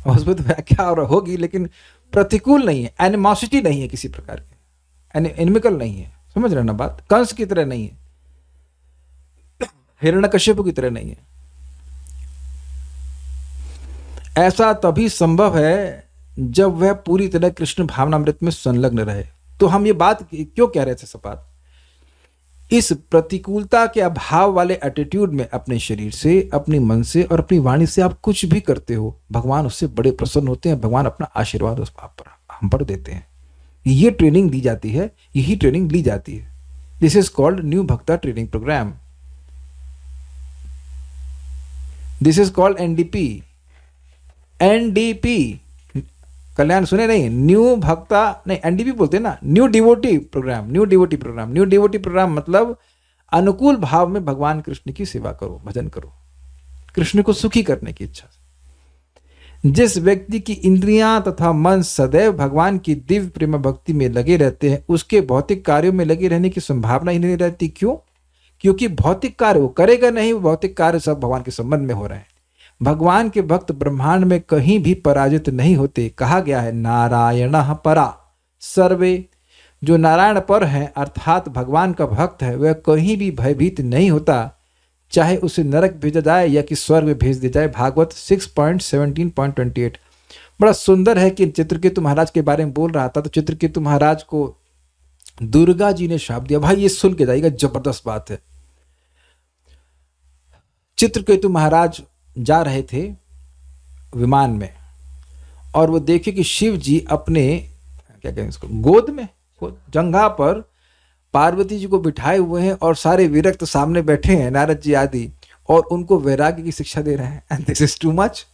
उसमें तो व्याख्या और होगी, लेकिन प्रतिकूल नहीं है, एनिमोसिटी नहीं है किसी प्रकार की, एनिमिकल नहीं है। समझ रहे ना बात? कंस की तरह नहीं है, हिरण्यकश्यप की तरह नहीं है। ऐसा तभी संभव है जब वह पूरी तरह कृष्ण भावनामृत में संलग्न रहे। तो हम ये बात क्यों कह रहे थे सपात? इस प्रतिकूलता के अभाव वाले एटीट्यूड में अपने शरीर से, अपने मन से और अपनी वाणी से आप कुछ भी करते हो, भगवान उससे बड़े प्रसन्न होते हैं। भगवान अपना आशीर्वाद हम पर देते हैं। ये ट्रेनिंग दी जाती है, यही ट्रेनिंग ली जाती है। This is called new bhakta training programme. This is called NDP. NDP कल्याण सुने नहीं? न्यू भक्ता नहीं, एनडीपी बोलते हैं ना, new devotee programme. New devotee programme, new devotee programme मतलब अनुकूल भाव में भगवान कृष्ण की सेवा करो, भजन करो, कृष्ण को सुखी करने की इच्छा से। जिस व्यक्ति की इंद्रियां तथा मन सदैव भगवान की दिव्य प्रेम भक्ति में लगे रहते हैं, उसके भौतिक कार्यों में लगे रहने की संभावना ही नहीं रहती। क्यों? क्योंकि भौतिक कार्य वो करेगा नहीं, वो भौतिक कार्य सब भगवान के संबंध में हो रहे हैं। भगवान के भक्त ब्रह्मांड में कहीं भी पराजित नहीं होते। कहा गया है नारायणः परा सर्वे। जो नारायण पर है अर्थात भगवान का भक्त है, वह कहीं भी भयभीत नहीं होता, चाहे उसे नरक भेजा जाए या कि स्वर्ग में भेज दिया जाए। भागवत 6.17.28। बड़ा सुंदर है कि चित्रकेतु महाराज के बारे में बोल रहा था, तो चित्रकेतु महाराज को दुर्गा जी ने शाप दिया। भाई ये सुन के जाइएगा, जबरदस्त बात है। चित्रकेतु महाराज जा रहे थे विमान में, और वो देखे कि शिव जी अपने क्या कहें उसको गोद में जंघा पर पार्वती जी को बिठाए हुए हैं और सारे विरक्त सामने बैठे हैं, नारद जी आदि, और उनको वैराग्य की शिक्षा दे रहे हैं। And this is too much.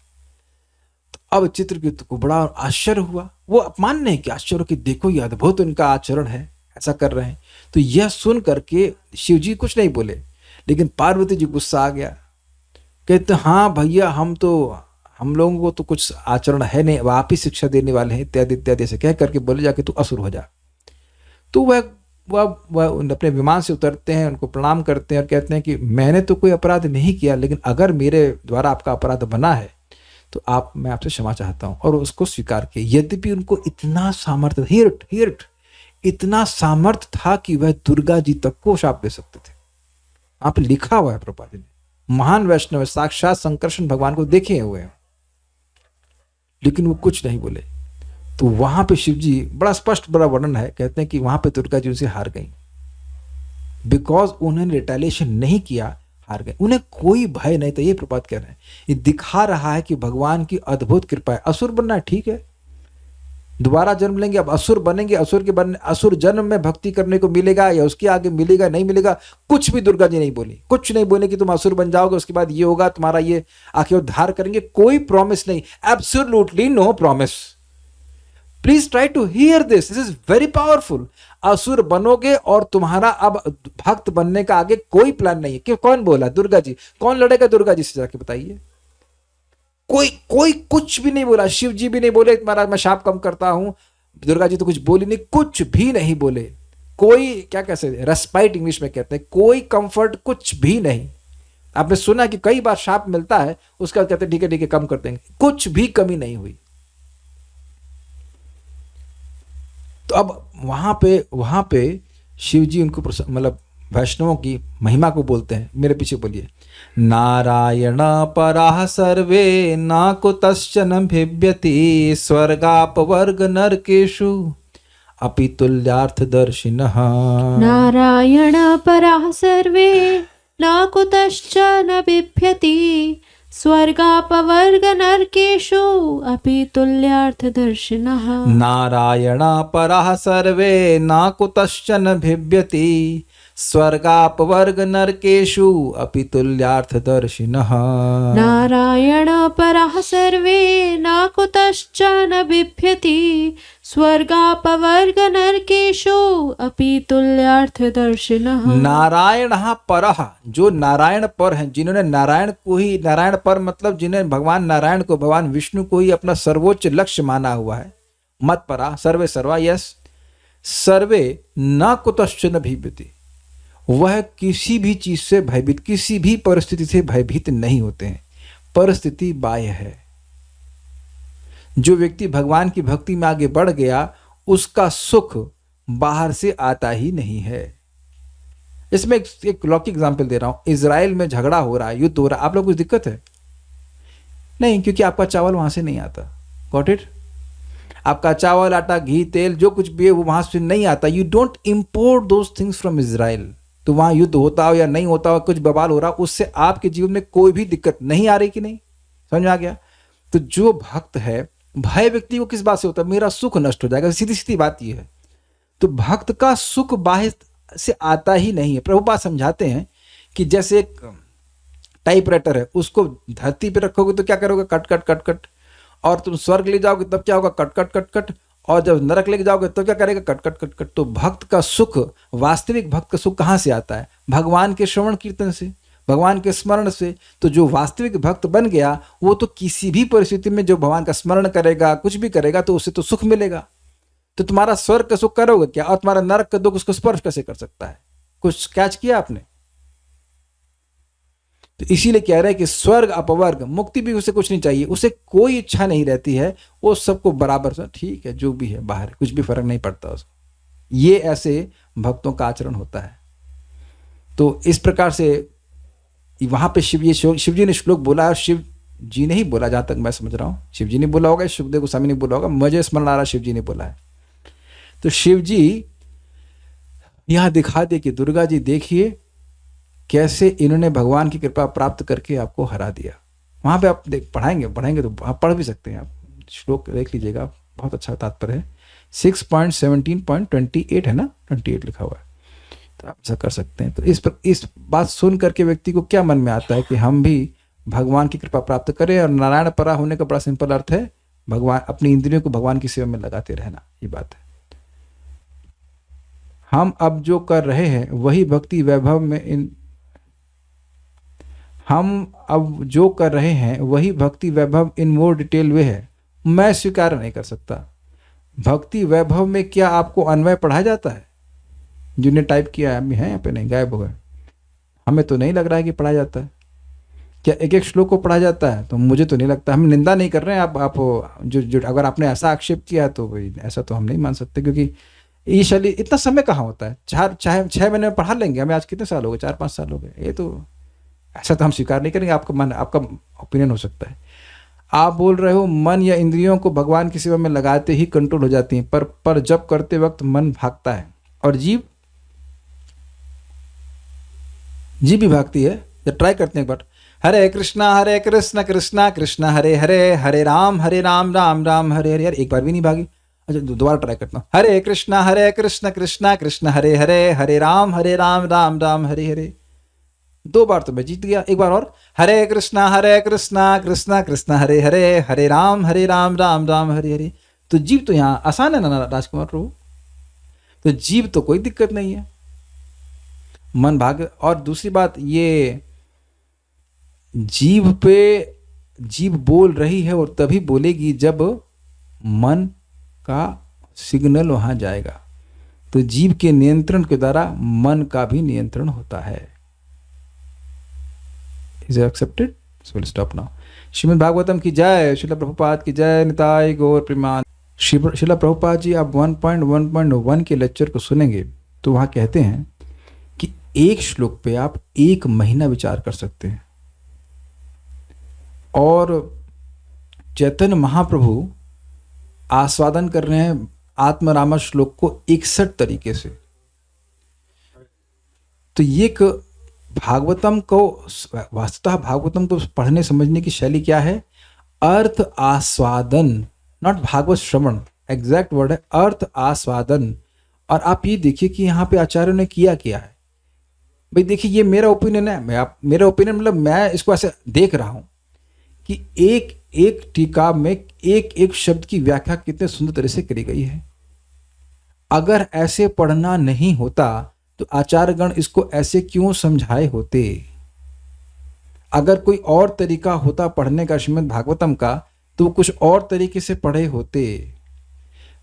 अब चित्रगुप्त को बड़ा आश्चर्य हुआ, वो अपमान नहीं किया, आश्चर्य कि देखो ये अद्भुत उनका आचरण है, ऐसा कर रहे हैं। तो यह सुन करके शिव जी कुछ नहीं बोले, लेकिन पार्वती जी गुस्सा आ गया, कहते हाँ भैया हम लोगों को तो कुछ आचरण है नहीं, अब आप ही शिक्षा देने वाले हैं, इत्यादि इत्यादि से कह करके बोले जाके तू असुर हो जा। तो वह अपने विमान से उतरते हैं, उनको प्रणाम करते हैं और कहते हैं कि मैंने तो कोई अपराध नहीं किया, लेकिन अगर मेरे द्वारा आपका अपराध बना है तो मैं आपसे क्षमा चाहता हूं। और उसको स्वीकार किया। यद्यपि उनको इतना सामर्थ्य, हिरट इतना सामर्थ्य था कि वह दुर्गा जी तक को शाप दे सकते थे। आप लिखा हुआ है प्रभुपाद जी ने, महान वैष्णव साक्षात संकर्षण भगवान को देखे हुए हैं, लेकिन वो कुछ नहीं बोले। तो वहां पे शिव जी बड़ा स्पष्ट बड़ा वर्णन है, कहते हैं कि वहां पे दुर्गा जी उनसे हार गई, बिकॉज उन्होंने रिटेलिएशन नहीं किया, हार गए। उन्हें कोई भय नहीं था। ये प्रपात कह रहे हैं, ये दिखा रहा है कि भगवान की अद्भुत कृपा है। असुर बनना ठीक है, दोबारा जन्म लेंगे, अब असुर बनेंगे, असुर जन्म में भक्ति करने को मिलेगा या उसके आगे मिलेगा नहीं मिलेगा, कुछ भी दुर्गा जी नहीं बोली, कुछ नहीं बोले कि तुम असुर बन जाओगे, उसके बाद ये होगा, तुम्हारा ये आखिर उद्धार करेंगे, कोई प्रॉमिस नहीं, absolutely no promise. Please try to hear this is very powerful. असुर बनोगे और तुम्हारा अब भक्त बनने का आगे कोई प्लान नहीं है। कि कौन बोला? दुर्गा जी। कौन लड़ेगा दुर्गा जी से? जाके बताइए। कोई कुछ भी नहीं बोला। शिव जी भी नहीं बोले तुम्हारा मैं शाप कम करता हूं, दुर्गा जी तो कुछ बोली नहीं, कुछ भी नहीं बोले। कोई क्या कह सकते, रेस्पाइट इंग्लिश में कहते हैं, कोई कंफर्ट कुछ भी नहीं। आपने सुना कि कई बार शाप मिलता है, उसके बाद कहते हैं ठीक है कम कर देंगे, कुछ भी कमी नहीं हुई। तो अब वहां पे शिव जी उनको मतलब वैष्णवों की महिमा को बोलते हैं। मेरे पीछे बोलिए, नारायण पराः सर्वे न कुतश्चन भिव्यति स्वर्गापवर्ग नरकेषु अपि तुल्यार्थदर्शिनः। नारायण पराः सर्वे न कुतश्चन बिभ्यति स्वर्गापवर्ग नरकेषु अपि तुल्यार्थदर्शिनः। नारायण पराः सर्वे न कुतश्चन भिव्यति स्वर्गापवर्ग नरकेषु अपि तुल्यार्थदर्शिनः। नारायण पराः सर्वे न कुतश्चन बिभ्यति स्वर्गापवर्ग नरकेषु अपि तुल्यार्थदर्शिनः। नारायण परः, जो नारायण पर हैं, जिन्होंने नारायण को ही, नारायण पर मतलब जिन्हें भगवान नारायण को, भगवान विष्णु को ही अपना सर्वोच्च लक्ष्य माना हुआ है। मत परा सर्वे सर्वा, यस। सर्वे न कुतश्चन भिव्यति, वह किसी भी चीज से भयभीत, किसी भी परिस्थिति से भयभीत नहीं होते हैं। परिस्थिति बाह्य है। जो व्यक्ति भगवान की भक्ति में आगे बढ़ गया, उसका सुख बाहर से आता ही नहीं है। इसमें एक लौकिक एग्जाम्पल दे रहा हूं। इजराइल में झगड़ा हो रहा है, युद्ध हो रहा है, आप लोग कुछ दिक्कत है? नहीं, क्योंकि आपका चावल वहां से नहीं आता। Got it? आपका चावल, आटा, घी, तेल जो कुछ भी है वो वहां से नहीं आता। You don't import those things from Israel. तो वहां युद्ध होता हो या नहीं होता हो, कुछ बवाल हो रहा, उससे आपके जीवन में कोई भी दिक्कत नहीं आ रही कि नहीं? समझ में आ गया? तो जो भक्त है, भय व्यक्ति को किस बात से होता है? मेरा सुख नष्ट हो जाएगा, सीधी सीधी बात यह है। तो भक्त का सुख बाह्य से आता ही नहीं है। प्रभुपाद समझाते हैं कि जैसे एक टाइपराइटर है, उसको धरती पे रखोगे तो क्या करोगे? Cut cut cut cut. और तुम स्वर्ग ले जाओगे तब क्या होगा? Cut cut cut cut. और जब नरक लेके जाओगे तो क्या करेगा? Cut cut cut cut. तो भक्त का सुख, वास्तविक भक्त का सुख कहां से आता है? भगवान के श्रवण कीर्तन से, भगवान के स्मरण से। तो जो वास्तविक भक्त बन गया, वो तो किसी भी परिस्थिति में जो भगवान का स्मरण करेगा, कुछ भी करेगा, तो उससे तो सुख मिलेगा। तो तुम्हारा स्वर्ग का सुख करोगे क्या? और तुम्हारा नरक का दुख उसको स्पर्श कैसे कर सकता है? कुछ कैच किया आपने? तो इसीलिए कह रहे हैं कि स्वर्ग अपवर्ग, मुक्ति भी उसे कुछ नहीं चाहिए, उसे कोई इच्छा नहीं रहती है, वो सबको बराबर से ठीक है, जो भी है बाहर, कुछ भी फर्क नहीं पड़ता उसको। ये ऐसे भक्तों का आचरण होता है। तो इस प्रकार से वहां पे शिव जी ने श्लोक बोला, और शिव जी ने ही बोला, जहां तक मैं समझ रहा हूं शिव जी ने बोला होगा, सुखदेव गोस्वामी ने बोला होगा, मुझे स्मरण आ रहा शिव जी ने बोला है। तो शिव जी यहां दिखा दे कि दुर्गा जी देखिए कैसे इन्होंने भगवान की कृपा प्राप्त करके आपको हरा दिया। वहां पे आप पढ़ाएंगे तो आप पढ़ भी सकते हैं, आप श्लोक देख लीजिएगा, बहुत अच्छा तात्पर्य है। 6.17.28 है ना, 28 लिखा हुआ है, तो आप ऐसा कर सकते हैं। तो इस बात सुन करके व्यक्ति को क्या मन में आता है कि हम भी भगवान की कृपा प्राप्त करें। और नारायण परा होने का बड़ा सिंपल अर्थ है भगवान, अपनी इंद्रियों को भगवान की सेवा में लगाते रहना, ये बात है। हम अब जो कर रहे हैं वही भक्ति वैभव में इन मोर डिटेल वे है, मैं स्वीकार नहीं कर सकता। भक्ति वैभव में क्या आपको अन्वय पढ़ाया जाता है? जिन्हें टाइप किया है यहाँ पे, नहीं, गायब हो गए। हमें तो नहीं लग रहा है कि पढ़ाया जाता है। क्या एक एक श्लोक को पढ़ा जाता है? तो मुझे तो नहीं लगता। हम निंदा नहीं कर रहे हैं, आप जो अगर आपने ऐसा आक्षेप किया तो भाई ऐसा तो हम नहीं मान सकते, क्योंकि ये शैली, इतना समय कहाँ होता है? 6 महीने में पढ़ा लेंगे। हमें आज कितने साल हो गए? 4-5 साल हो गए। ये तो ऐसा तो हम स्वीकार नहीं करेंगे। आपका ओपिनियन हो सकता है। आप बोल रहे हो मन या इंद्रियों को भगवान की सेवा में लगाते ही कंट्रोल हो जाती हैं, पर जब करते वक्त मन भागता है और जीव भी भागती है। जब ट्राई करते हैं एक बार, हरे कृष्णा कृष्णा कृष्णा हरे हरे, हरे राम राम राम हरे हरे। यार एक बार भी नहीं भागी। अच्छा दोबारा ट्राई करता हूँ। हरे कृष्णा कृष्णा कृष्णा हरे हरे, हरे राम राम राम हरे हरे। 2 बार तो मैं जीत गया। एक बार और, हरे कृष्णा कृष्णा कृष्णा हरे हरे, हरे राम राम राम हरे हरे। तो जीव तो यहाँ आसान है ना राजकुमार प्रभु, तो जीव तो कोई दिक्कत नहीं है, मन भाग। और दूसरी बात, ये जीव बोल रही है और तभी बोलेगी जब मन का सिग्नल वहां जाएगा। तो जीव के नियंत्रण के द्वारा मन का भी नियंत्रण होता है। Is it accepted? So we'll stop now. Shrimad Bhagavatam की जय, श्रील प्रभुपाद की जय, निताय गौर प्रेमान। श्रील प्रभुपाद जी आप 1.1.1 के लेक्चर को सुनेंगे तो वहाँ कहते हैं कि एक श्लोक पे आप 1 महीना विचार कर सकते हैं। और चैतन्य महाप्रभु आस्वादन कर रहे हैं आत्मरामा श्लोक को 61 तरीके से। तो ये भागवतम को, वास्तवतः भागवतम को पढ़ने समझने की शैली क्या है? अर्थ आस्वादन, नॉट भागवत श्रवण, एग्जैक्ट वर्ड है अर्थ आस्वादन। और आप ये देखिए कि यहाँ पे आचार्यों ने किया क्या है। भाई देखिए, ये मेरा ओपिनियन है, मेरा ओपिनियन मतलब मैं इसको ऐसे देख रहा हूँ कि एक एक टीका में एक एक शब्द की व्याख्या कितने सुंदर तरह से करी गई है। अगर ऐसे पढ़ना नहीं होता तो आचार्यगण इसको ऐसे क्यों समझाए होते? अगर कोई और तरीका होता पढ़ने का श्रीमद् भागवतम का तो कुछ और तरीके से पढ़े होते।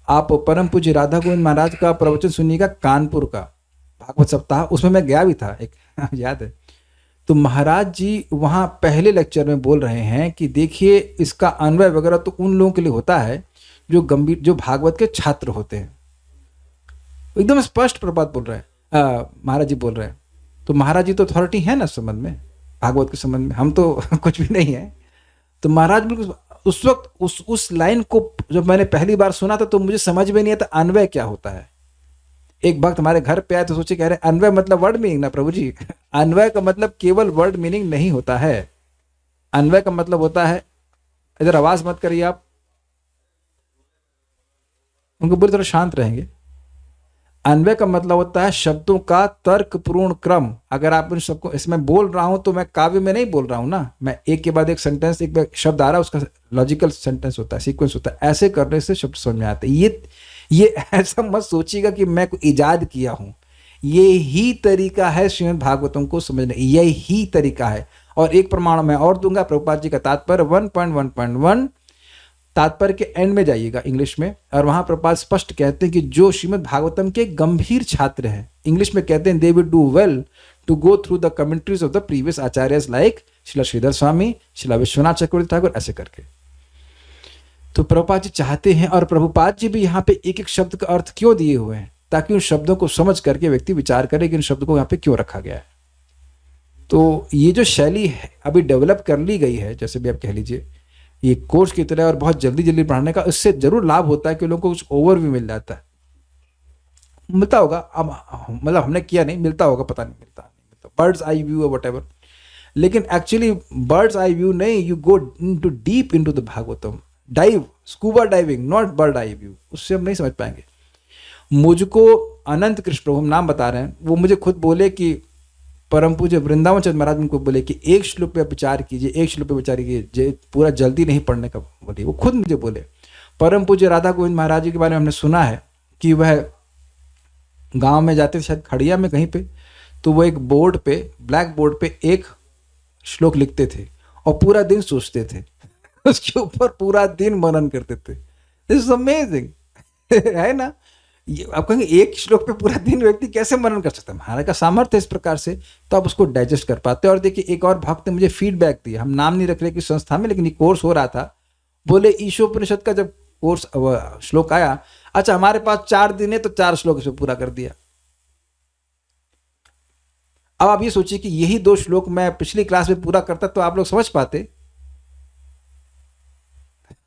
आप परम पूज्य राधा गोविंद महाराज का प्रवचन सुनिएगा, कानपुर का भागवत सप्ताह, उसमें मैं गया भी था, एक याद है। तो महाराज जी वहाँ पहले लेक्चर में बोल रहे हैं कि देखिए इसका अन्वय वगैरह तो उन लोगों के लिए होता है जो भागवत के छात्र होते हैं। एकदम स्पष्ट प्रपात बोल रहे हैं, महाराज जी बोल रहे हैं। तो महाराज जी तो अथॉरिटी है ना संबंध में, भागवत के संबंध में, हम तो कुछ भी नहीं है। तो महाराज बिल्कुल उस वक्त उस लाइन को जब मैंने पहली बार सुना था तो मुझे समझ में नहीं आता अन्वय क्या होता है। एक वक्त हमारे घर पे आए तो सोचे, कह रहे अन्वय मतलब वर्ड मीनिंग ना प्रभु जी। अन्वय का मतलब केवल वर्ड मीनिंग नहीं होता है। अन्वय का मतलब होता है, इधर आवाज मत करिए आप, उनको बुरी तरह शांत रहेंगे। अन्वय का मतलब होता है शब्दों का तर्कपूर्ण क्रम। अगर आप इन सबको, इसमें बोल रहा हूं तो मैं काव्य में नहीं बोल रहा हूं ना, मैं एक के बाद एक सेंटेंस, एक शब्द आ रहा है उसका लॉजिकल सेंटेंस होता है, सीक्वेंस होता है। ऐसे करने से शब्द समझ में आते हैं। ये ऐसा मत सोचिएगा कि मैं कोई इजाद किया हूं। ये ही तरीका है श्रीमद् भागवतम को समझने, यही तरीका है। और एक प्रमाण मैं और दूंगा, प्रभुपाद जी का तात्पर्य 1.1.1 तात्पर्य के एंड में जाइएगा इंग्लिश में, और वहां प्रभुपाद स्पष्ट कहते हैं कि जो श्रीमद् भागवतम के गंभीर छात्र हैं, इंग्लिश में कहते हैं they will do well to go through the commentaries of the previous acharyas like Srila Sridhar Swami, Srila Vishwanath Chakravarti Thakur, ऐसे करके। तो प्रभुपाद जी चाहते हैं, और प्रभुपाद जी भी यहाँ पे एक एक शब्द का अर्थ क्यों दिए हुए हैं, ताकि उन शब्दों को समझ करके व्यक्ति विचार करे कि इन शब्दों को यहाँ पे क्यों रखा गया है। तो ये जो शैली है अभी डेवलप कर ली गई है, जैसे भी आप कह लीजिए ये कोर्स की तरह, और बहुत जल्दी जल्दी पढ़ाने का, इससे जरूर लाभ होता है कि लोगों को कुछ ओवरव्यू मिल जाता है। मिलता होगा, अब मतलब हमने किया नहीं, मिलता होगा, पता नहीं मिलता बर्ड्स आई व्यू और व्हाटएवर। लेकिन एक्चुअली बर्ड्स आई व्यू नहीं, you go into deep into the Bhagavatam. Dive, scuba diving, not bird eye view, उससे हम नहीं समझ पाएंगे। मुझको अनंत कृष्ण प्रभु, हम नाम बता रहे हैं, वो मुझे खुद बोले कि परम पूज्य वृंदावन चंद्र महाराज उनको बोले कि एक श्लोक पे विचार कीजिए, एक श्लोक पे विचार कीजिए, पूरा जल्दी नहीं पढ़ने का बोलिए। वो खुद मुझे बोले। परम पूज्य राधा गोविंद महाराज जी के बारे में हमने सुना है कि वह गांव में जाते थे, शायद खड़िया में कहीं पे, तो वो एक बोर्ड पे, ब्लैक बोर्ड पे एक श्लोक लिखते थे और पूरा दिन सोचते थे उसके ऊपर, पूरा दिन मनन करते थे। दिस इज अमेजिंग है ना। आप कहेंगे एक श्लोक पे पूरा दिन व्यक्ति कैसे मनन कर सकता है? हमारे का सामर्थ्य इस प्रकार से, तो आप उसको डाइजेस्ट कर पाते हैं। और देखिए, एक और भक्त ने मुझे फीडबैक दिया, हम नाम नहीं रख रहे कि संस्था में, लेकिन ये कोर्स हो रहा था। बोले ईशोपनिषद का जब कोर्स श्लोक आया, अच्छा हमारे पास 4 दिन है तो 4 श्लोक इसमें पूरा कर दिया। अब आप ये सोचिए कि यही 2 श्लोक मैं पिछली क्लास में पूरा करता तो आप लोग समझ पाते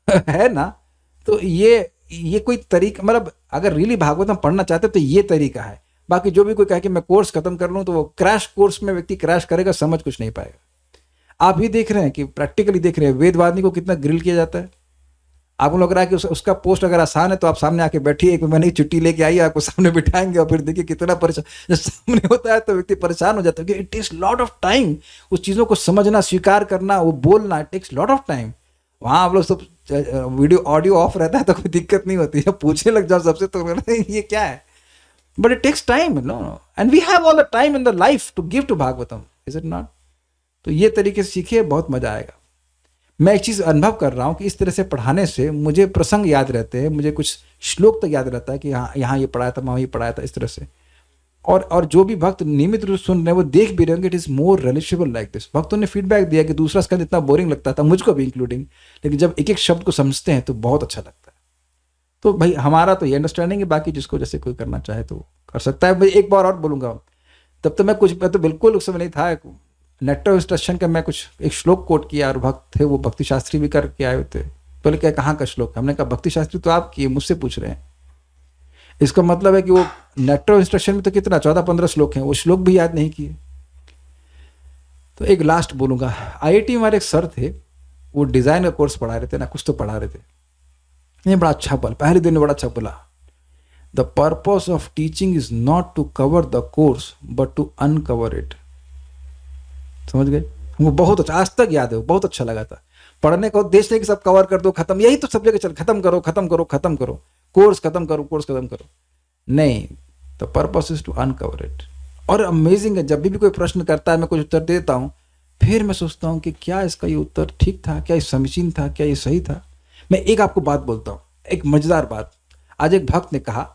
है ना। तो ये कोई तरीका, मतलब अगर रियली भागवतम पढ़ना चाहते तो ये तरीका है। बाकी जो भी कोई कहे कि मैं कोर्स खत्म कर लूं, तो वो क्रैश कोर्स में व्यक्ति क्रैश करेगा, समझ कुछ नहीं पाएगा। आप ही देख रहे हैं कि प्रैक्टिकली देख रहे हैं वेदवादी को कितना ग्रिल किया जाता है। आपको लग रहा है कि उसका पोस्ट अगर आसान है तो आप सामने आके बैठिए, एक महीने की छुट्टी लेके आइए, आपको सामने बिठाएंगे और फिर देखिए कितना परेशान। जब सामने होता है तो व्यक्ति परेशान हो जाता है कि it takes lot of time, उस चीज़ों को समझना, स्वीकार करना, वो बोलना, it takes lot of time. वहाँ आप लोग सब वीडियो ऑडियो ऑफ रहता है तो कोई दिक्कत नहीं होती है, पूछने लग जाओ सबसे तो ये क्या है, but it takes time, no, and we have all the time in the life to give to Bhagavatam, is it not? तो ये तरीके से सीखिए, बहुत मजा आएगा। मैं एक चीज़ अनुभव कर रहा हूँ कि इस तरह से पढ़ाने से मुझे प्रसंग याद रहते हैं, मुझे कुछ श्लोक तक याद रहता है कि हाँ यहाँ ये पढ़ाया था, वहाँ ये पढ़ाया था, इस तरह से। और जो भी भक्त नियमित रूप से सुन रहे हैं वो देख भी रहे होंगे, it is more relatable like this. भक्तों ने फीडबैक दिया कि दूसरा स्कंद इतना बोरिंग लगता था, मुझको भी इंक्लूडिंग, लेकिन जब एक एक शब्द को समझते हैं तो बहुत अच्छा लगता है। तो भाई हमारा तो ये अंडरस्टैंडिंग है, बाकी जिसको जैसे कोई करना चाहे तो कर सकता है। भाई एक बार और बोलूँगा, तब तो मैं तो बिल्कुल उस समय नहीं था, नेक्टर इंस्ट्रक्शन का मैं कुछ एक श्लोक कोट किया, और भक्त थे वो भक्ति शास्त्री भी करके आए थे। बोले क्या, कहाँ का श्लोक? हमने कहा भक्ति शास्त्री तो आप किए, मुझसे पूछ रहे हैं। इसका मतलब है कि वो नेक्टर इंस्ट्रक्शन में तो कितना 14-15 श्लोक हैं, वो श्लोक भी याद नहीं किए। तो एक लास्ट बोलूँगा, IIT हमारे एक सर थे, वो डिज़ाइन का कोर्स पढ़ा रहे थे ना, कुछ तो पढ़ा रहे थे, ये बड़ा अच्छा बोला, पहले दिन में बड़ा अच्छा बोला, the purpose of teaching is not to cover the course but to uncover it. समझ गए? वो बहुत अच्छा, आज तक याद है, वो बहुत अच्छा लगा था। पढ़ने का उद्देश्य नहीं कि सब कवर कर दो, खत्म, यही तो सब जगह चल, खत्म करो खत्म करो खत्म करो, कोर्स खत्म करो, कोर्स खत्म करो, नहीं, the purpose is to uncover it. और अमेजिंग है, जब भी कोई प्रश्न करता है मैं कुछ उत्तर देता हूँ, फिर मैं सोचता हूँ कि क्या इसका ये उत्तर ठीक था, क्या ये समीचीन था, क्या ये सही था। मैं एक आपको बात बोलता हूँ, एक मजेदार बात। आज एक भक्त ने कहा,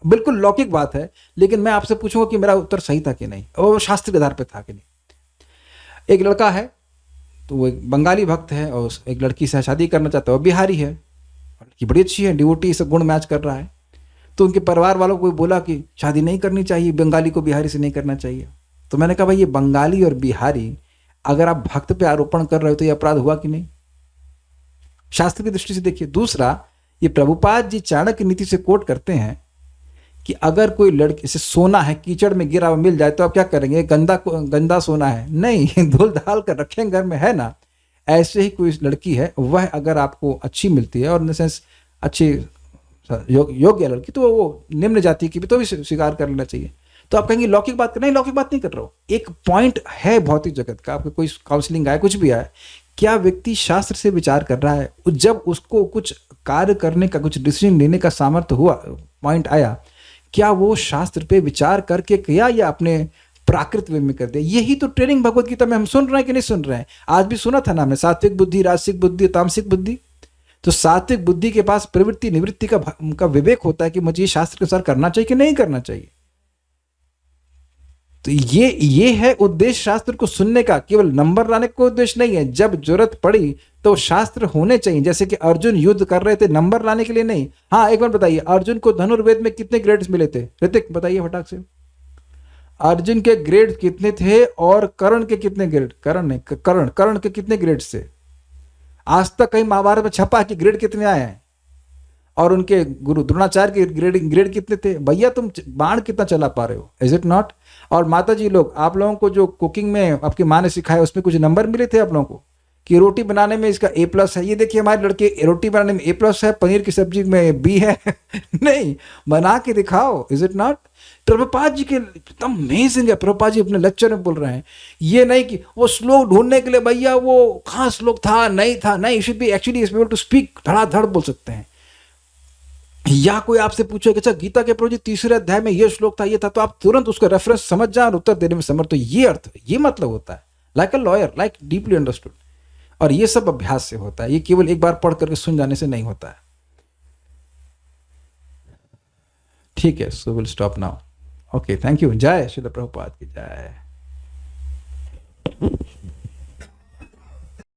बिल्कुल लौकिक बात है, लेकिन मैं आपसे पूछूंगा कि मेरा उत्तर सही था कि नहीं, और वो शास्त्रीय आधार पर था कि नहीं। एक लड़का है, तो वो एक बंगाली भक्त है और एक लड़की से शादी करना चाहता है, वो बिहारी है, लड़की बड़ी अच्छी है, डिवोटी, सब गुण मैच कर रहा है। तो उनके परिवार वालों को बोला कि शादी नहीं करनी चाहिए, बंगाली को बिहारी से नहीं करना चाहिए। तो मैंने कहा भाई ये बंगाली और बिहारी, अगर आप भक्त पे आरोपण कर रहे हो तो ये अपराध हुआ कि नहीं? शास्त्र की दृष्टि से देखिए। दूसरा, ये प्रभुपाद जी चाणक्य नीति से कोट करते हैं कि अगर कोई लड़की से सोना है, कीचड़ में गिरा हुआ मिल जाए तो आप क्या करेंगे? गंदा सोना है, नहीं, धुल धाल कर रखें घर में, है ना। ऐसे ही कोई लड़की है, वह अगर आपको अच्छी मिलती है, और इन द सेंस अच्छी योग्य लड़की, तो वो निम्न जाति की भी तो भी स्वीकार कर लेना चाहिए। तो आप कहेंगे लौकिक बात कर, नहीं, लौकिक बात नहीं कर रहा हूँ। एक पॉइंट है भौतिक जगत का, आपको कोई काउंसलिंग आए, कुछ भी आए, क्या व्यक्ति शास्त्र से विचार कर रहा है? जब उसको कुछ कार्य करने का, कुछ डिसीजन लेने का सामर्थ्य हुआ, पॉइंट आया, क्या वो शास्त्र पे विचार करके किया या अपने प्राकृत वे में कर दिया? यही तो ट्रेनिंग भगवत गीता में हम सुन रहे हैं कि नहीं सुन रहे हैं? आज भी सुना था ना हमने, सात्विक बुद्धि, राजसिक बुद्धि, तामसिक बुद्धि। तो सात्विक बुद्धि के पास प्रवृत्ति निवृत्ति का विवेक होता है कि मुझे शास्त्र के अनुसार करना चाहिए कि नहीं करना चाहिए। तो ये है उद्देश्य शास्त्र को सुनने का, केवल नंबर लाने का उद्देश्य नहीं है। जब जरूरत पड़ी तो शास्त्र होने चाहिए, जैसे कि अर्जुन युद्ध कर रहे थे नंबर लाने के लिए नहीं। हाँ, एक बार बताइए, अर्जुन को धनुर्वेद में कितने ग्रेड्स मिले थे? ऋतिक बताइए फटाक से, अर्जुन के ग्रेड कितने थे और कर्ण के कितने ग्रेड? कर्ण के कितने ग्रेड्स थे? आज तक कहीं महाभारत में छपा कि ग्रेड कितने आए हैं? और उनके गुरु द्रोणाचार्य के ग्रेड कितने थे? भैया तुम बाण कितना चला पा रहे हो? Is it not? और माता जी लोग, आप लोगों को जो कुकिंग में आपकी माँ ने सिखाया, उसमें कुछ नंबर मिले थे आप लोगों को कि रोटी बनाने में इसका A+ है, ये देखिए हमारे लड़के रोटी बनाने में A+ है, पनीर की सब्जी में B है। नहीं, बना के दिखाओ, is it not? Prabhupada ji के एकदम अमेजिंग है, प्रभुपाद जी अपने लेक्चर में बोल रहे हैं, ये नहीं कि वो श्लोक ढूंढने के लिए भैया वो कहाँ श्लोक था नहीं था, नहीं, you should be actually able to speak, धड़ाधड़ बोल सकते हैं। या कोई आपसे पूछे कि अच्छा गीता के प्रभु जी 3रे अध्याय में ये श्लोक था, ये था, तो आप तुरंत उसका रेफरेंस समझ जाए और उत्तर देने में समर्थ, तो ये अर्थ, ये मतलब होता है, like a lawyer, like deeply understood. और ये सब अभ्यास से होता है, ये केवल एक बार पढ़ करके सुन जाने से नहीं होता है। ठीक है, so will stop now. Okay, thank you. जय श्री प्रभुपाद की जय।